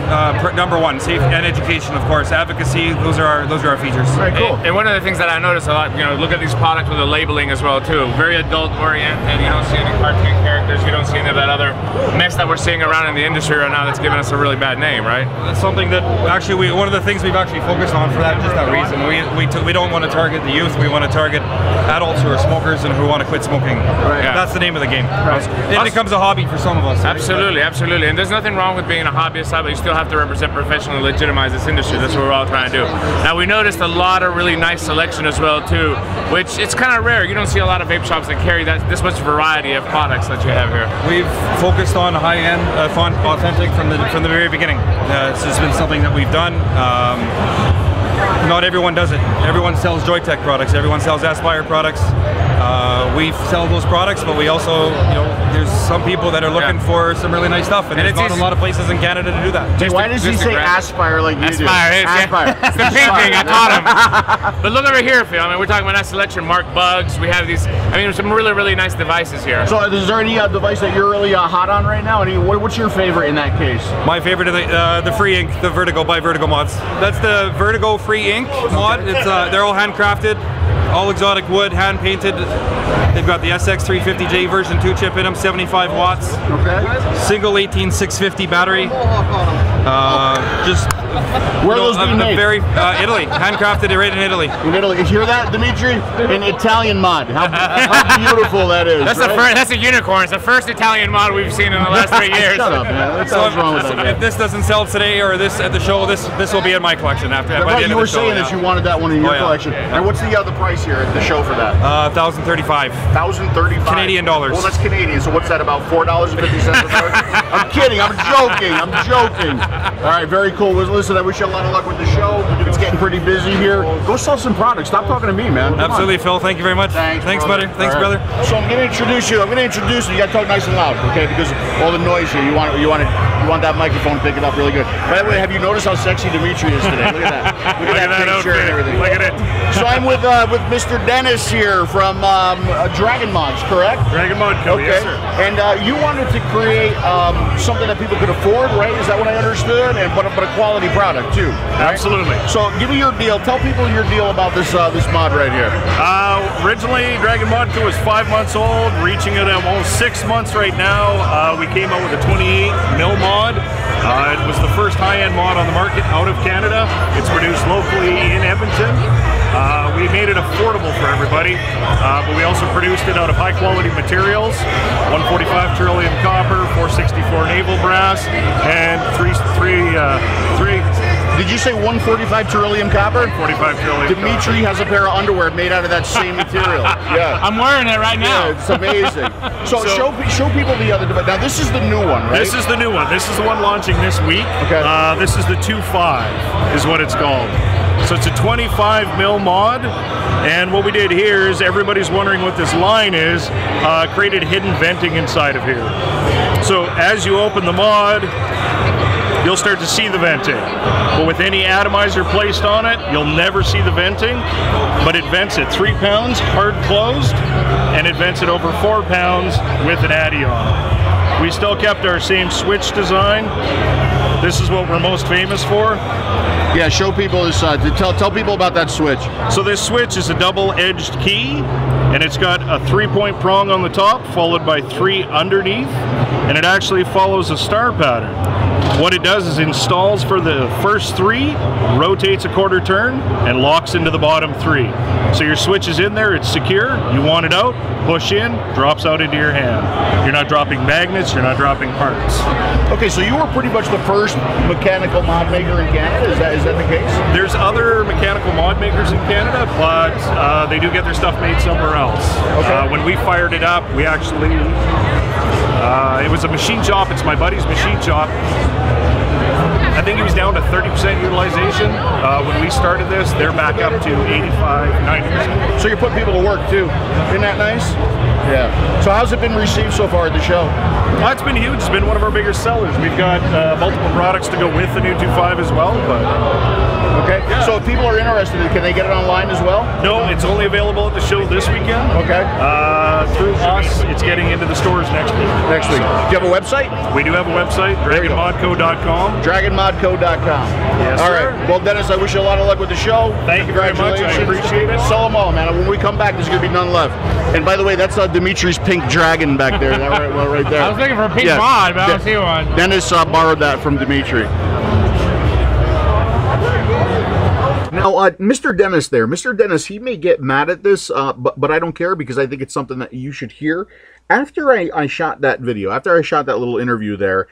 number one, safety and education, of course, advocacy. Those are our features. Very cool. And one of the things that I notice a lot, look at these products with the labeling as well too. Very adult oriented. You don't see any cartoon characters. You don't see any of that other mess that we're seeing around in the industry right now that's giving us a really bad name, right? That's something that actually one of the things we've actually focused on for that reason. We don't want to target the youth. We want to target adults who are smokers and who want to quit smoking. Right. Yeah. That's the name of the game. Right. It becomes a hobby for some of us. Absolutely, right? Absolutely. And there's nothing wrong with being a hobbyist, but you still have to represent professionally, legitimize this industry. That's what we're all trying to do. Now we noticed a lot of really nice selection as well too, which it's kind of rare. You don't see a lot of vape shops that carry this much variety of products that you have here. We've focused on high-end, authentic from the very beginning. It's just been something that we've done. Not everyone does it. Everyone sells Joytech products. Everyone sells Aspire products. We sell those products, but we also, there's some people that are looking for some really nice stuff, and there's not a lot of places in Canada to do that. Why does he say Aspire like you do? Aspire. It's the pink thing. I taught him. But look over here, Phil. I mean, we're talking about nice selection. Mark Bugs. We have these. some really, really nice devices here. So, is there any device that you're really hot on right now? What's your favorite in that case? My favorite is the Free Ink, the Vertigo by Vertigo mods. That's the Vertigo Free Ink mod. It's they're all handcrafted. All exotic wood, hand painted. They've got the SX350J version 2 chip in them, 75 watts. Okay. Single 18650 battery. Where are those being made? Italy. Handcrafted right in Italy. In Italy. You hear that, Dmitri? An Italian mod. How beautiful that is. That's a unicorn. It's the first Italian mod we've seen in the last 3 years. Shut up, man. What's wrong with that? If this doesn't sell today or this at the show, this will be in my collection after. Right, you were saying that you wanted that one in your collection. And what's the price here at the show for that? $1,035. $1,035. Canadian dollars. Well, that's Canadian. So what's that, about $4.50? I'm kidding. I'm joking. All right, very cool. Well, listen, I wish you a lot of luck with the show. It's getting pretty busy here. Go sell some products. Stop talking to me, man. Absolutely, Phil. Thank you very much. Thanks, brother. Thanks, brother. So I'm going to introduce you. You got to talk nice and loud, okay? Because all the noise here. You want that microphone to pick it up really good. By the way, have you noticed how sexy Dmitri is today? Look at that. Look at that shirt and everything. Look at it. So I'm with Mr. Dennis here from Dragon Mods, correct? Dragon Mod Co. Okay. Yes, sir. And you wanted to create something that people could afford, right? Is that what I understood? But a quality product too. Right? Absolutely. So give me your deal. Tell people your deal about this mod right here. Originally, Dragon Mod Co. was 5 months old, reaching at almost 6 months right now. We came out with a 28 mil mod. It was the first high-end mod on the market out of Canada. It's produced locally in Edmonton. We made it affordable for everybody, but we also produced it out of high-quality materials: 145 beryllium copper, 464 naval brass, and three. Did you say 145 beryllium copper? 145 beryllium. Dmitri has a pair of underwear made out of that same material. Yeah, I'm wearing it right now. Yeah, it's amazing. So show people the other device. Now this is the new one, right? This is the new one. This is the one launching this week. Okay. This is the 2.5 is what it's called. So it's a 25 mil mod, and what we did here is, everybody's wondering what this line is, created hidden venting inside of here. So as you open the mod, you'll start to see the venting. But with any atomizer placed on it, you'll never see the venting, but it vents at 3 pounds, hard closed, and it vents at over 4 pounds with an addy on it. We still kept our same switch design. This is what we're most famous for. Yeah, show people this, tell people about that switch. So this switch is a double-edged key, and it's got a 3-point prong on the top, followed by 3 underneath, and it actually follows a star pattern. What it does is installs for the first 3, rotates a quarter turn, and locks into the bottom 3. So your switch is in there, it's secure, you want it out, push in, drops out into your hand. You're not dropping magnets, you're not dropping parts. Okay, so you were pretty much the first mechanical mod maker in Canada, is that the case? There's other mechanical mod makers in Canada, but they do get their stuff made somewhere else. Okay. When we fired it up, we actually, it was a machine shop, it's my buddy's machine shop. I think he was down to 30% utilization. When we started this, they're back up to 85, 90%. So you're putting people to work too. Isn't that nice? Yeah. So how's it been received so far at the show? It's been huge. It's been one of our bigger sellers. We've got multiple products to go with the new 2.5 as well. But okay. Yeah. So if people are interested, can they get it online as well? No, it's only available at the show this weekend. Okay. Through us, it's getting into the stores next week. Next week. Do you have a website? We do have a website, dragonmodco.com. Dragonmodco.com. Yes, all sir. right. Well, Dennis, I wish you a lot of luck with the show. Thank you very much. I appreciate it. Sell them all, man. When we come back, there's going to be none left. And by the way, that's Dmitri's pink dragon back there. That right there. I was looking for a pink mod, but I don't see one. Dennis borrowed that from Dmitri. Now, Mr. Dennis there, Mr. Dennis, he may get mad at this, but I don't care because I think it's something that you should hear. After I shot that video, after I shot that little interview there,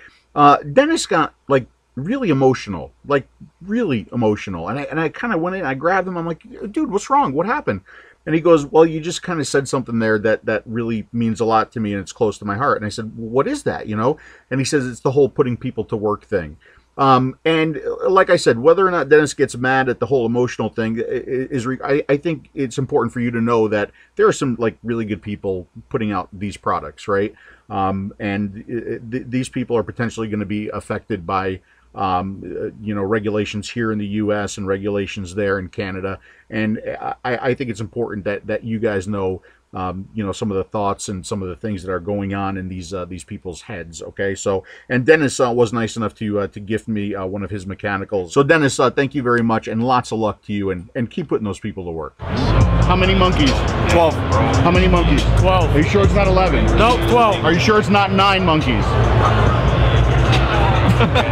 Dennis got, like, really emotional, and I kind of went in, I grabbed him, I'm like, dude, what's wrong? What happened? And he goes, well, you just kind of said something there that really means a lot to me and it's close to my heart. And I said, well, what is that, you know? And he says it's the whole putting people to work thing. And like I said, whether or not Dennis gets mad at the whole emotional thing I think it's important for you to know that there are some like really good people putting out these products, right? These people are potentially going to be affected by you know, regulations here in the U.S. and regulations there in Canada, and I think it's important that you guys know, you know, some of the thoughts and some of the things that are going on in these people's heads. Okay, so and Dennis was nice enough to gift me one of his mechanicals. So Dennis, thank you very much, and lots of luck to you, and keep putting those people to work. How many monkeys? 12. How many monkeys? 12. Are you sure it's not 11? No, 12. Are you sure it's not 9 monkeys?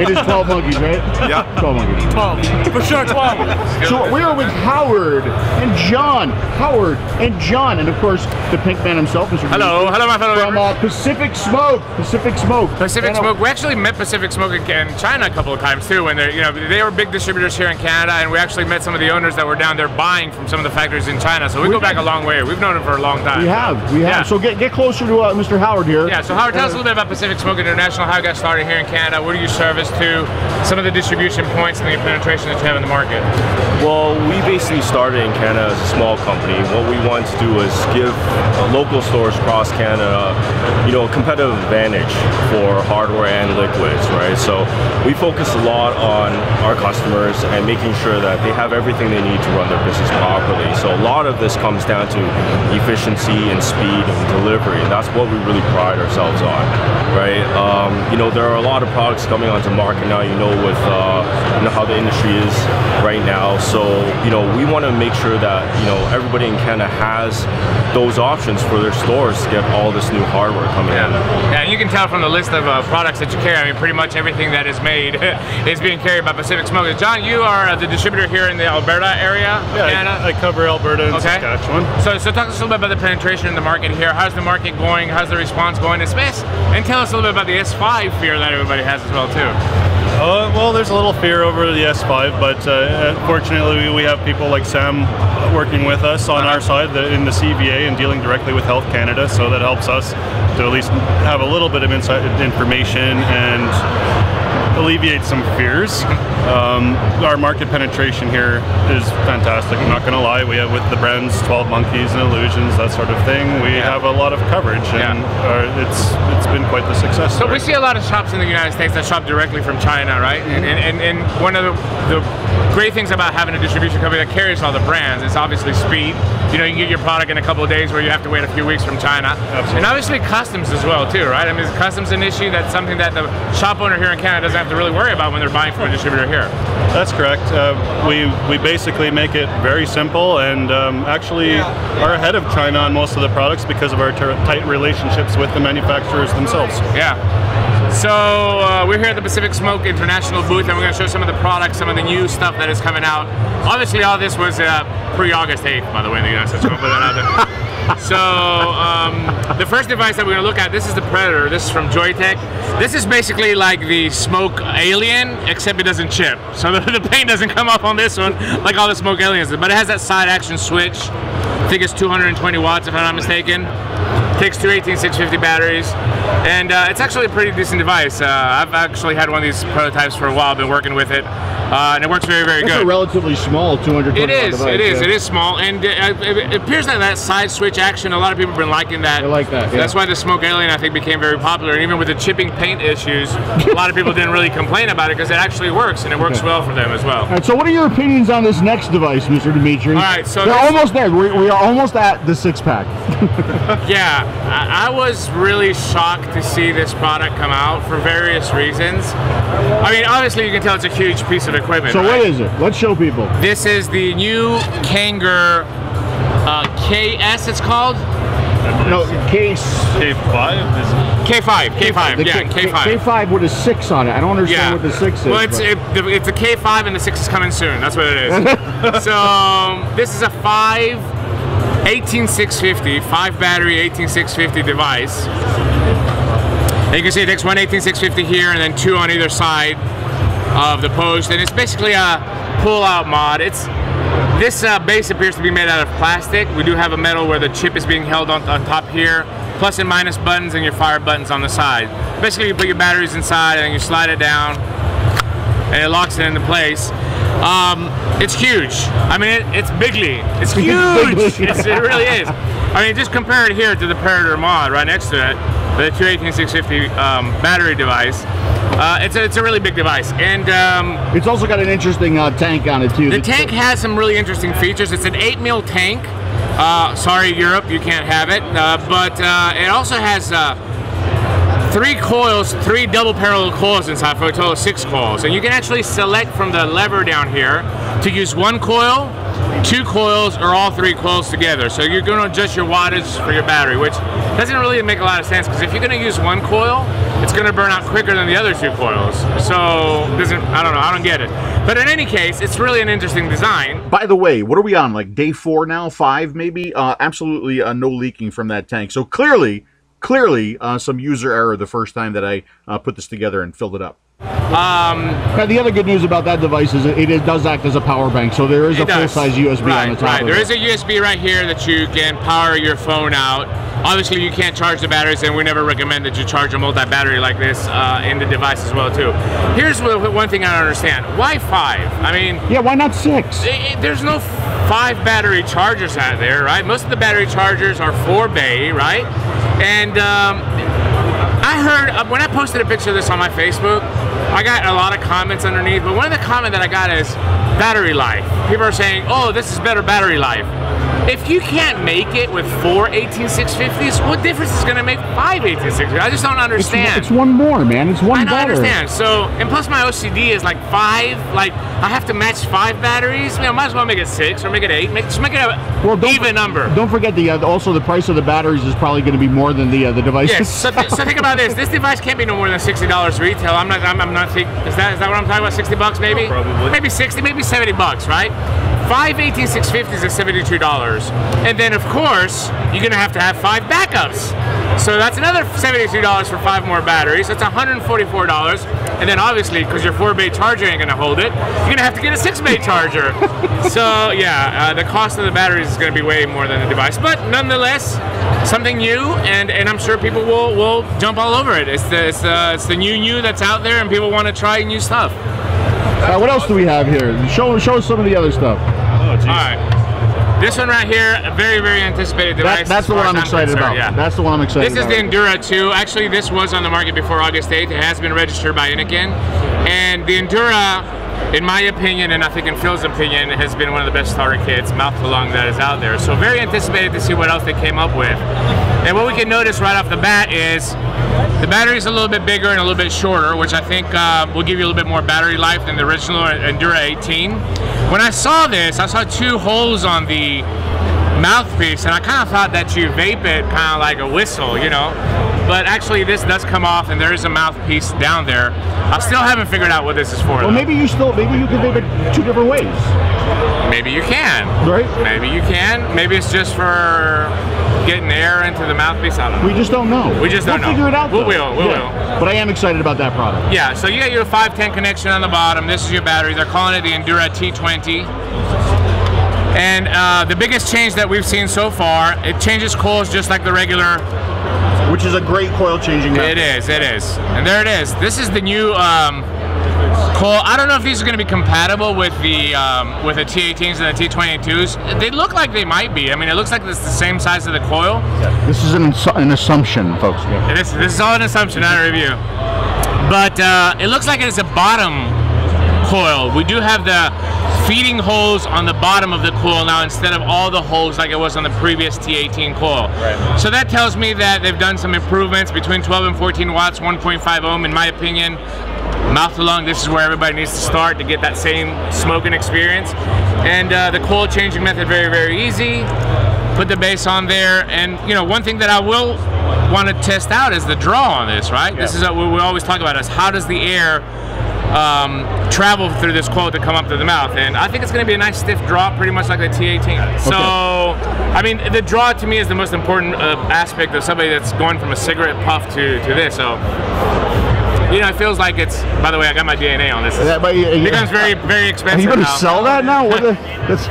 It is 12 monkeys, right? Yeah. 12 monkeys. 12. For sure, 12. So we are with Howard and John. Howard and John. And of course, the pink man himself, Mr. Hello, hello, my fellow from Pacific Smoke. Pacific Smoke. Pacific Smoke. We actually met Pacific Smoke in China a couple of times too. When they, you know, they were big distributors here in Canada, and we actually met some of the owners that were down there buying from some of the factories in China. So we go back a long way. We've known them for a long time. We have. Yeah. So get closer to Mr. Howard here. Yeah. So Howard, tell us a little bit about Pacific Smoke International. How you got started here in Canada? What do you service to? Some of the distribution points and the penetration that you have in the market. Well, we basically started in Canada as a small company. What we wanted to do is give local stores across Canada, you know, a competitive advantage for hardware and liquids, right? So we focus a lot on our customers and making sure that they have everything they need to run their business properly. So a lot of this comes down to efficiency and speed and delivery, and that's what we really pride ourselves on, right? You know, there are a lot of products coming onto market now, you know, with you know how the industry is right now. So, you know, we want to make sure that, you know, everybody in Canada has those options for their stores to get all this new hardware coming in. Yeah, and you can tell from the list of products that you carry, I mean, pretty much everything that is made is being carried by Pacific Smoke. John, you are the distributor here in the Alberta area of Canada? I cover Alberta and Saskatchewan. So talk to us a little bit about the penetration in the market here. How's the market going? How's the response going in space? And tell us a little bit about the S5 fear that everybody has as well, too. Well, there's a little fear over the S5, but fortunately we have people like Sam working with us on our side in the CVA and dealing directly with Health Canada, so that helps us to at least have a little bit of inside information and alleviate some fears. Our market penetration here is fantastic. I'm not going to lie. We have with the brands 12 Monkeys and Illusions, that sort of thing. We have a lot of coverage, and it's been quite the success. So we see a lot of shops in the United States that shop directly from China, right? And one of the great things about having a distribution company that carries all the brands is obviously speed. You know, you can get your product in a couple of days where you have to wait a few weeks from China. Absolutely. And obviously customs as well too, right? I mean, is customs an issue? That's something that the shop owner here in Canada doesn't have to really worry about when they're buying from a distributor here. That's correct. We basically make it very simple, and actually are ahead of China on most of the products because of our tight relationships with the manufacturers themselves. Yeah. So we're here at the Pacific Smoke International booth, and we're going to show some of the products, some of the new stuff that is coming out. Obviously, all this was pre-August 8th, by the way, in the United States. So we'll put that out there. So the first device that we're going to look at, this is the Predator. This is from Joytech. This is basically like the Smoke Alien, except it doesn't chip. So the paint doesn't come off on this one like all the Smoke Aliens did. But it has that side action switch. I think it's 220 watts, if I'm not mistaken. Takes two 18650 batteries, and it's actually a pretty decent device. I've actually had one of these prototypes for a while, been working with it, and it works very, very good. It's a relatively small 220 watt device. It is small, and it appears that that side switch action, a lot of people have been liking that. I like that, yeah. That's why the Smoke Alien, I think, became very popular, and even with the chipping paint issues, a lot of people didn't really complain about it because it actually works, and it works well for them as well. All right, so what are your opinions on this next device, Mr. Dmitri? All right, so they're almost there. We are almost at the 6-pack. Yeah. I was really shocked to see this product come out for various reasons. I mean, obviously you can tell it's a huge piece of equipment. So what is it? Let's show people. This is the new Kanger KS, it's called? No, K5? K5, yeah, K5. K5 with a 6 on it. I don't understand what the 6 is. Well, it's a K5 and the 6 is coming soon. That's what it is. So this is a 18650, 5 battery 18650 device. And you can see it takes one 18650 here and then 2 on either side of the post, and it's basically a pull-out mod. This base appears to be made out of plastic. We do have a metal where the chip is being held on top here, plus and minus buttons and your fire buttons on the side. Basically, you put your batteries inside and you slide it down, and it locks it into place. It's huge. I mean, it's bigly. It's huge. It really is. I mean, just compare it here to the Predator mod right next to it, the 18650 battery device. It's a really big device, and it's also got an interesting tank on it too. The tank has some really interesting features. It's an 8mm tank. Sorry, Europe, you can't have it. But it also has 3 coils, 3 double parallel coils inside for a total of 6 coils. And you can actually select from the lever down here to use 1 coil, 2 coils, or all 3 coils together. So you're going to adjust your wattage for your battery, which doesn't really make a lot of sense because if you're going to use 1 coil, it's going to burn out quicker than the other 2 coils. So I don't know, I don't get it. But in any case, it's really an interesting design. By the way, what are we on, like day 4 now, 5 maybe? Absolutely no leaking from that tank. So clearly some user error the first time that I put this together and filled it up. Now, the other good news about that device is it does act as a power bank, so there is a full-size USB on the top of it. There is a USB right here that you can power your phone out. Obviously, you can't charge the batteries, and we never recommend that you charge a multi-battery like this in the device as well, too. Here's one thing I don't understand. Why 5? I mean... Yeah, why not 6? There's no 5 battery chargers out there, right? Most of the battery chargers are 4-bay, right? And I heard, when I posted a picture of this on my Facebook, I got a lot of comments underneath, but one of the comments that I got is battery life. People are saying, oh, this is better battery life. If you can't make it with 4 18650s, what difference is going to make 5 18650s? I just don't understand. It's one more, man. It's one better. I don't understand. So, and plus my OCD is like 5. Like, I have to match 5 batteries. You know, might as well make it 6 or make it 8. Just make it a even number. Don't forget also the price of the batteries is probably going to be more than the devices. Yes. So think about this. This device can't be no more than $60 retail. I'm not thinking. Is that what I'm talking about? $60 maybe? Probably. Maybe 60. Maybe $70, right? 5 18650s is $72. And then, of course, you're going to have 5 backups. So that's another $72 for 5 more batteries. That's $144. And then obviously, because your 4-bay charger ain't gonna hold it, you're gonna have to get a 6-bay charger. So yeah, the cost of the batteries is gonna be way more than the device. But nonetheless, something new, and I'm sure people will jump all over it. It's the new that's out there, and people want to try new stuff. What else do we have here? Show us some of the other stuff. Oh, geez. All right. This one right here, a very anticipated device. That's the one I'm excited about. Yeah. That's the one I'm excited about. This is the Endura 2. Actually, this was on the market before August 8th. It has been registered by Anakin. And the Endura, in my opinion, and I think in Phil's opinion, has been one of the best starter kits, mouth to lung, that is out there. So very anticipated to see what else they came up with. And what we can notice right off the bat is the battery is a little bit bigger and a little bit shorter, which I think will give you a little bit more battery life than the original Endura 18. When I saw this, I saw 2 holes on the mouthpiece, and I kind of thought that you vape it kind of like a whistle, you know. But actually, this does come off, and there is a mouthpiece down there. I still haven't figured out what this is for. Well, maybe you can vape it 2 different ways. Maybe you can. Right? Maybe you can. Maybe it's just for getting air into the mouthpiece. I don't know. We just don't know. We just don't know. We'll figure it out. We will. But I am excited about that product. Yeah. So you got your 510 connection on the bottom. This is your battery. They're calling it the Endura T20. And the biggest change that we've seen so far, it changes coils just like the regular. Which is a great coil changing method. It is. And there it is. This is the new coil. I don't know if these are going to be compatible with the T18s and the T22s. They look like they might be. I mean, it looks like it's the same size of the coil. Yeah. This is an assumption, folks. Yeah. This is all an assumption, not a review. But it looks like it's a bottom coil. We do have the feeding holes on the bottom of the coil now instead of all the holes like it was on the previous T18 coil. Right. So that tells me that they've done some improvements between 12 and 14 watts, 1.5 ohm in my opinion. Mouth to lung, this is where everybody needs to start to get that same smoking experience. And the coil changing method, very easy. Put the base on there, and you know, one thing that I will want to test out is the draw on this, right? Yeah. This is what we always talk about, is how does the air travel through this coil to come up to the mouth, and I think it's going to be a nice stiff draw, pretty much like the T18. Okay. So, I mean, the draw to me is the most important aspect of somebody that's going from a cigarette puff to this. So, you know, it feels like it's. By the way, I got my DNA on this. It becomes very expensive. Are you going to sell that now? That's.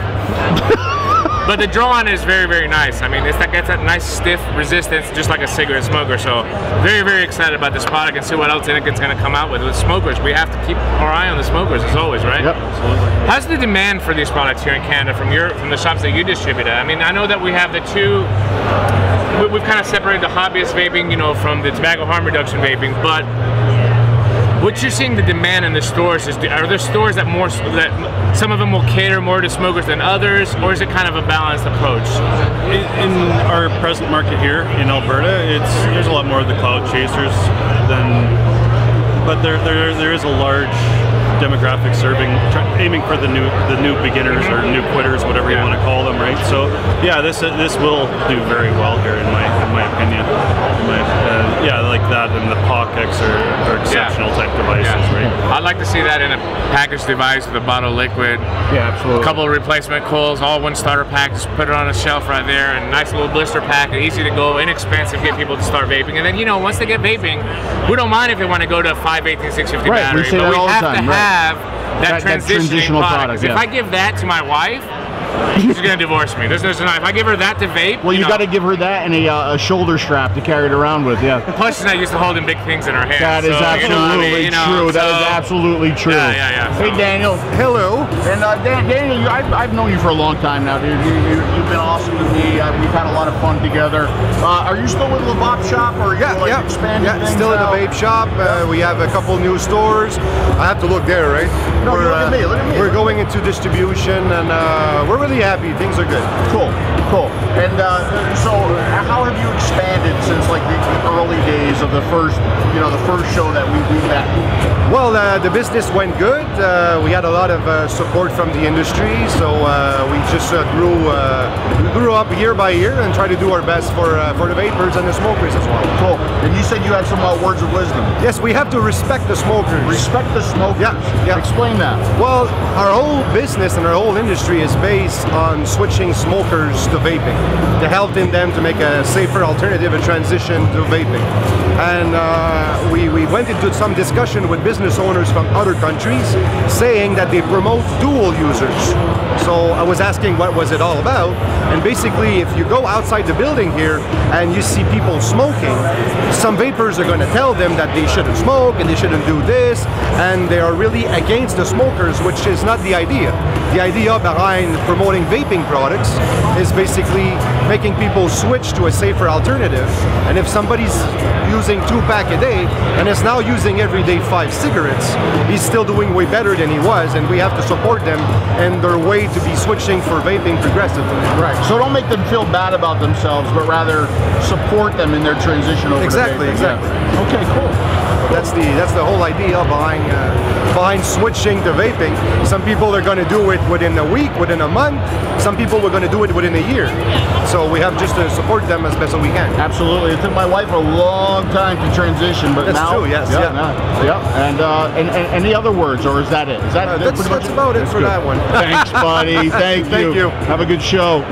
But the draw on is very nice. I mean, it's that gets that nice stiff resistance, just like a cigarette smoker. So very excited about this product and see what else Anakin's going to come out with smokers. We have to keep our eye on the smokers as always, right? Yep. Absolutely. How's the demand for these products here in Canada from the shops that you distribute at? I mean, I know that we have the two. We've kind of separated the hobbyist vaping, you know, from the tobacco harm reduction vaping, but. What you're seeing the demand in the stores is, are there stores that some of them will cater more to smokers than others, or is it kind of a balanced approach? In our present market here in Alberta, there's a lot more of the cloud chasers but there is a large demographic aiming for the new beginners or new quitters, whatever you want to call them, right? So yeah, this will do very well here in my opinion. Yeah, like that, and the POCX are exceptional type devices, right? I'd like to see that in a packaged device with a bottle of liquid. Yeah, absolutely. A couple of replacement coils, all one starter pack, just put it on a shelf right there, and a nice little blister pack, easy to go, inexpensive, get people to start vaping. And then, you know, once they get vaping, we don't mind if they want to go to a 518 650 battery, but we have to have that transitional product. If I give that to my wife, she's gonna divorce me. There's no. If I give her that to vape, well, you got to give her that and a shoulder strap to carry it around with. Yeah. Plus, she's not used to holding big things in her hands. That is absolutely true. That is absolutely true. Yeah. Hey, Daniel. Hello. And Daniel, I've known you for a long time now, dude. You've been awesome with me. We've had a lot of fun together. Are you still with the Vape Shop, or are you expanding things still out? in the Vape Shop. We have a couple new stores. I have to look there, right? No, look at me. Look at me. We're going into distribution, and we're really happy. Things are good. Cool. And so, how have you expanded since like the early days of the first, the first show that we met? Well, the business went good. We had a lot of support from the industry, so we just grew up year by year and try to do our best for the vapors and the smokers as well. Cool. And you said you had some words of wisdom. Yes, we have to respect the smokers. Respect the smokers. Yeah. Explain that. Well, our whole business and our whole industry is based on switching smokers to vaping, to helping them to make a safer alternative and transition to vaping. And we went into some discussion with business owners from other countries saying that they promote dual users. So I was asking what was it all about, and basically if you go outside the building here and you see people smoking, some vapors are going to tell them that they shouldn't smoke and they shouldn't do this, and they are really against the smokers, which is not the idea. The idea behind promoting vaping products is basically making people switch to a safer alternative, and if somebody's using 2-pack a day and is now using every day 5 cigarettes, he's still doing way better than he was, and we have to support them in their way to be switching for vaping progressively. Right. So don't make them feel bad about themselves, but rather support them in their transition over to vaping. Exactly. Yeah. Okay, cool. That's the whole idea behind switching to vaping. Some people are going to do it within a week, within a month. Some people are going to do it within a year. So we have just to support them as best as we can. Absolutely. It took my wife a long time to transition, but that's now, true. Yes. Yeah. And any other words, or is that it? Is that that's about it for that one. Thanks, buddy. Thank you. Thank you. Have a good show.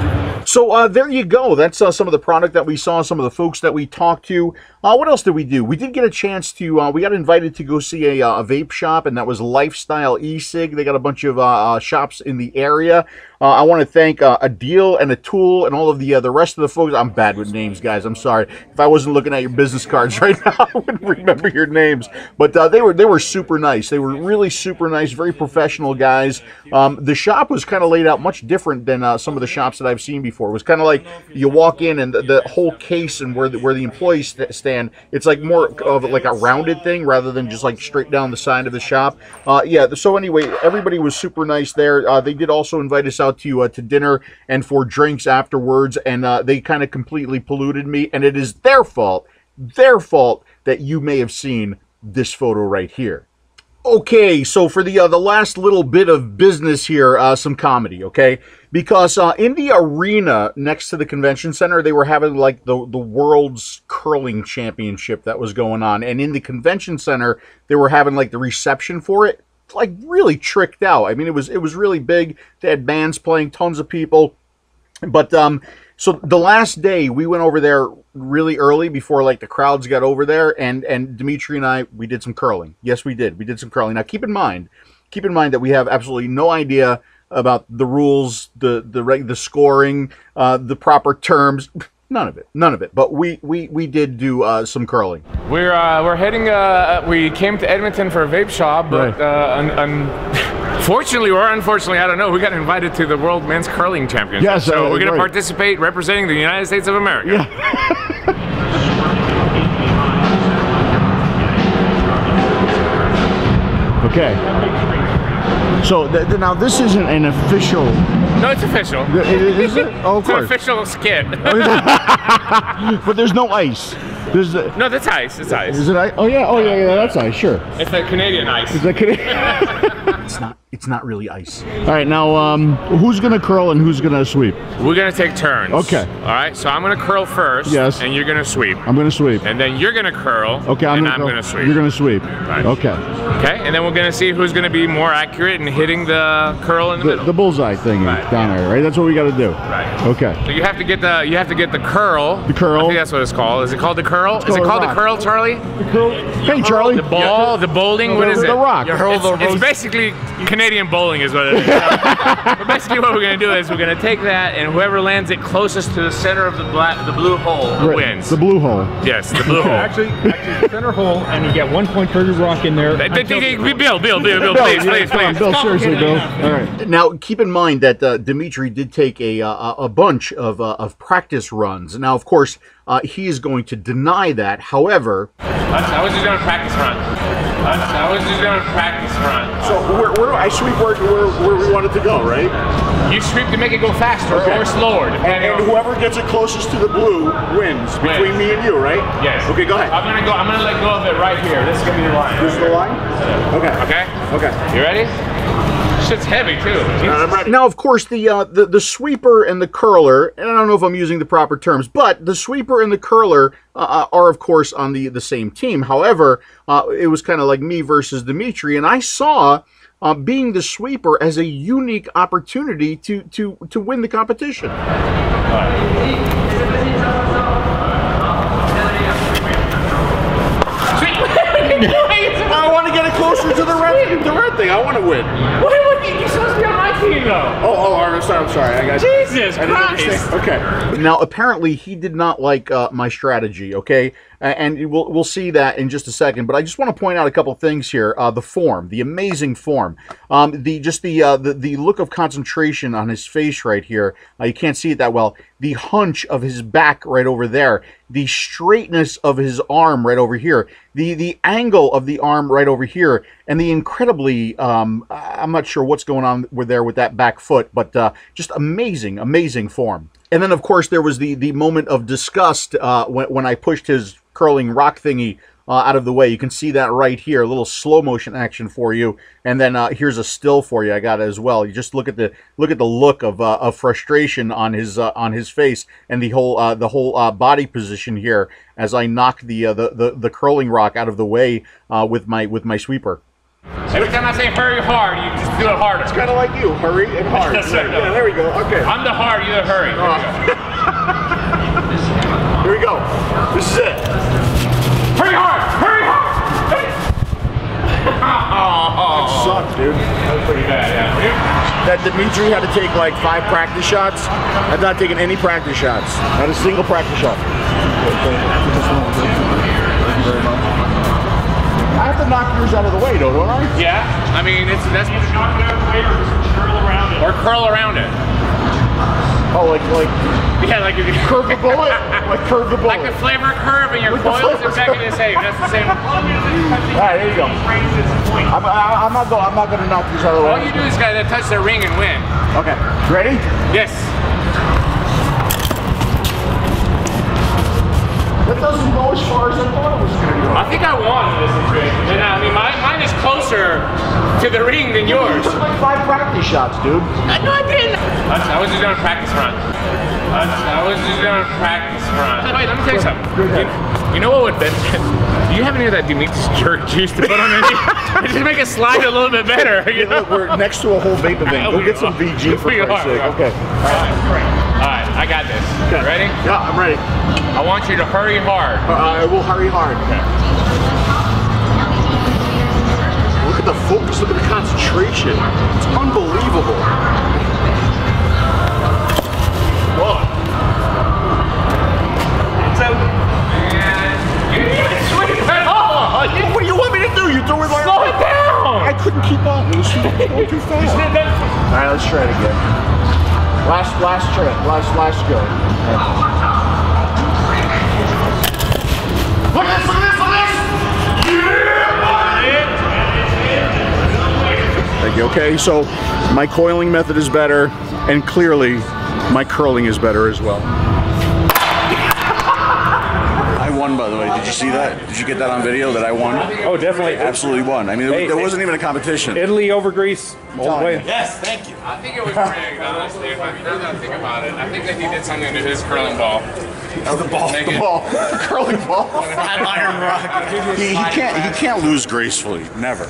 So there you go. That's some of the product that we saw, some of the folks that we talked to. What else did we do? We did get a chance to, we got invited to go see a vape shop, and that was Lifestyle E-Cig. They got a bunch of shops in the area. I want to thank Adil and Atul and all of the rest of the folks. I'm bad with names, guys. I'm sorry. If I wasn't looking at your business cards right now, I wouldn't remember your names. But they were super nice. They were really super nice, very professional guys. The shop was kind of laid out much different than some of the shops that I've seen before. It was kind of like you walk in and the whole case and where the employees stand, it's like more of like a rounded thing rather than just like straight down the side of the shop. Yeah. So anyway, everybody was super nice there. They did also invite us out to dinner and for drinks afterwards, and they kind of completely polluted me, and it is their fault that you may have seen this photo right here. Okay, so for the last little bit of business here, some comedy, okay? Because in the arena next to the convention center, they were having like the world's curling championship that was going on, and in the convention center, they were having like the reception for it. Like really tricked out. I mean, it was really big. They had bands playing, tons of people. But so the last day we went over there really early before like the crowds got over there, and Dmitri and I, we did some curling. Yes, we did. We did some curling. Now keep in mind that we have absolutely no idea about the rules, the scoring, the proper terms. None of it. But we did do some curling. We're heading. We came to Edmonton for a vape shop, but fortunately or unfortunately, I don't know. We got invited to the World Men's Curling Championship. Yes, so we're going to participate representing the United States of America. Yeah. Okay. So now this isn't an official. No, it's official. Is it? Oh, of it's course. an official skit. But there's no ice. No, that's ice. It's ice. Is it ice? Oh yeah, that's ice. Sure. It's a Canadian ice. It's a Canadian. It's not really ice. All right, now who's gonna curl and who's gonna sweep? We're gonna take turns. Okay. All right. So I'm gonna curl first. Yes. And you're gonna sweep. I'm gonna sweep. And then you're gonna curl. Okay. I'm gonna sweep. You're gonna sweep. Right. Okay. Okay. And then we're gonna see who's gonna be more accurate in hitting the curl in the middle. The bullseye thing down there, right? That's what we got to do. Right. Okay. So you have to get the curl. The curl. I think that's what it's called. Is it called the curl? Is it called the curl, Charlie? The curl. Hey, Charlie. The ball, the bowling. What is it? The rock. It's basically Canadian bowling, is what it is. But basically, what we're gonna do is we're gonna take that, and whoever lands it closest to the center of the blue hole wins. The blue hole. Yes, the blue hole. Actually, center hole, and you get 1 point for every rock in there. Bill, please. Bill, seriously, Bill. All right. Now, keep in mind that Dmitri did take a bunch of practice runs. Now, of course, he is going to deny that. However, I was just doing a practice run. I was just doing a practice run. So where I sweep where we want it to go, right? You sweep to make it go faster or slower. And whoever gets it closest to the blue wins between me and you, right? Yes. Okay, go ahead. I'm gonna let go of it right here. This is gonna be the line. This is the line? Okay. Okay? Okay. You ready? Shit's heavy too. I'm ready. Now, of course, the sweeper and the curler, and I don't know if I'm using the proper terms, but the sweeper and the curler are, of course, on the same team. However, it was kind of like me versus Dmitri, and I saw being the sweeper as a unique opportunity to win the competition. I want to get it closer to the red thing. I want to win. You're supposed to be on my team, though. Oh, I'm sorry. Jesus Christ. Okay. Now, apparently, he did not like my strategy, okay? And we'll see that in just a second. But I just want to point out a couple things here. The form, the amazing form. The look of concentration on his face right here. You can't see it that well. The hunch of his back right over there. The straightness of his arm right over here. The angle of the arm right over here. And the incredibly, I'm not sure what's going on with that back foot, but just amazing form. And then, of course, there was the moment of disgust when I pushed his curling rock thingy out of the way. You can see that right here, a little slow motion action for you. And then here's a still for you. I got it as well. You just look at the look of frustration on his face and the whole body position here as I knock the curling rock out of the way with my sweeper. Every time I say hurry hard, you just do it harder. It's kind of like you, hurry and hard. Yes, sir. Yeah, there we go. Okay. I'm the hard, you're the hurry. Here we go. This is it. Hurry hard! Hurry hard! That sucked, dude. That was pretty bad, yeah. That Dmitri had to take like 5 practice shots. I've not taken any practice shots. Not a single practice shot. Thank you very much. I have to knock yours out of the way, don't I? Yeah, I mean, that's knock it out of the way or curl around it. Or curl around it. Oh, like yeah, like if you curve the bullet, like curve the bullet. Like the flavor curve and your coils are exactly the same. That's the same. All right, there you go. I'm not going to knock these out of the way. All you do is gotta touch the ring and win. Okay, ready? Yes. That doesn't go as far as I thought it was going to go. I think I won this situation. And I mean, mine is closer to the ring than yours. You took like 5 practice shots, dude. No, I didn't. I was just doing a practice run. I was just doing a practice run. Wait, let me tell you something. You know what would benefit? Do you have any of that Dimitri's jerk juice to put on it? Just make it slide a little bit better. You know? We're next to a whole vapor thing. Go get some VG for Christ's sake. Okay. Alright, I got this. Okay. Ready? Yeah, I'm ready. I want you to hurry hard. I will hurry hard. Okay. Look at the focus, look at the concentration. It's unbelievable. Whoa. It's out. Man, you didn't even swing at all. What do you want me to do? You threw it like... Slow it down. I couldn't keep up. It was going too fast. Alright, let's try it again. Last try. Last go. Look at this! Yeah! Thank you. Okay, so my coiling method is better, and clearly my curling is better as well. I won, by the way. Did you see that? Did you get that on video that I won? Oh, definitely. Absolutely won. I mean, there wasn't even a competition. Italy over Greece all the way. Yes, thank you. I think it was rigged, honestly. Now that I think about it, I think that he did something to his curling ball. Oh, the ball. The curling ball. Iron rock. He can't lose gracefully. Never.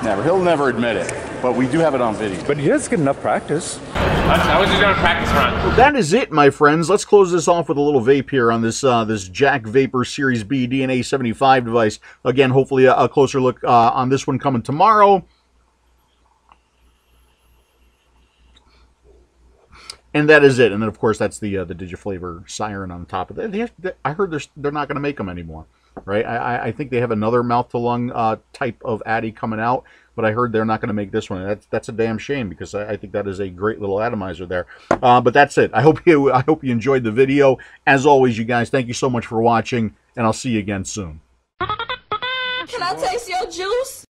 Never. He'll never admit it. But we do have it on video. But he does get enough practice. I was just doing a practice run. Well, that is it, my friends. Let's close this off with a little vape here on this this Jack Vapor Series B DNA 75 device. Again, hopefully a closer look on this one coming tomorrow. And that is it. And then, of course, that's the Digiflavor siren on top of it. I heard they're not going to make them anymore. right? I think they have another mouth-to-lung type of Addy coming out, but I heard they're not going to make this one. That's a damn shame, because I think that is a great little atomizer there. But that's it. I hope you enjoyed the video. As always, you guys, thank you so much for watching, and I'll see you again soon. Can I taste your juice?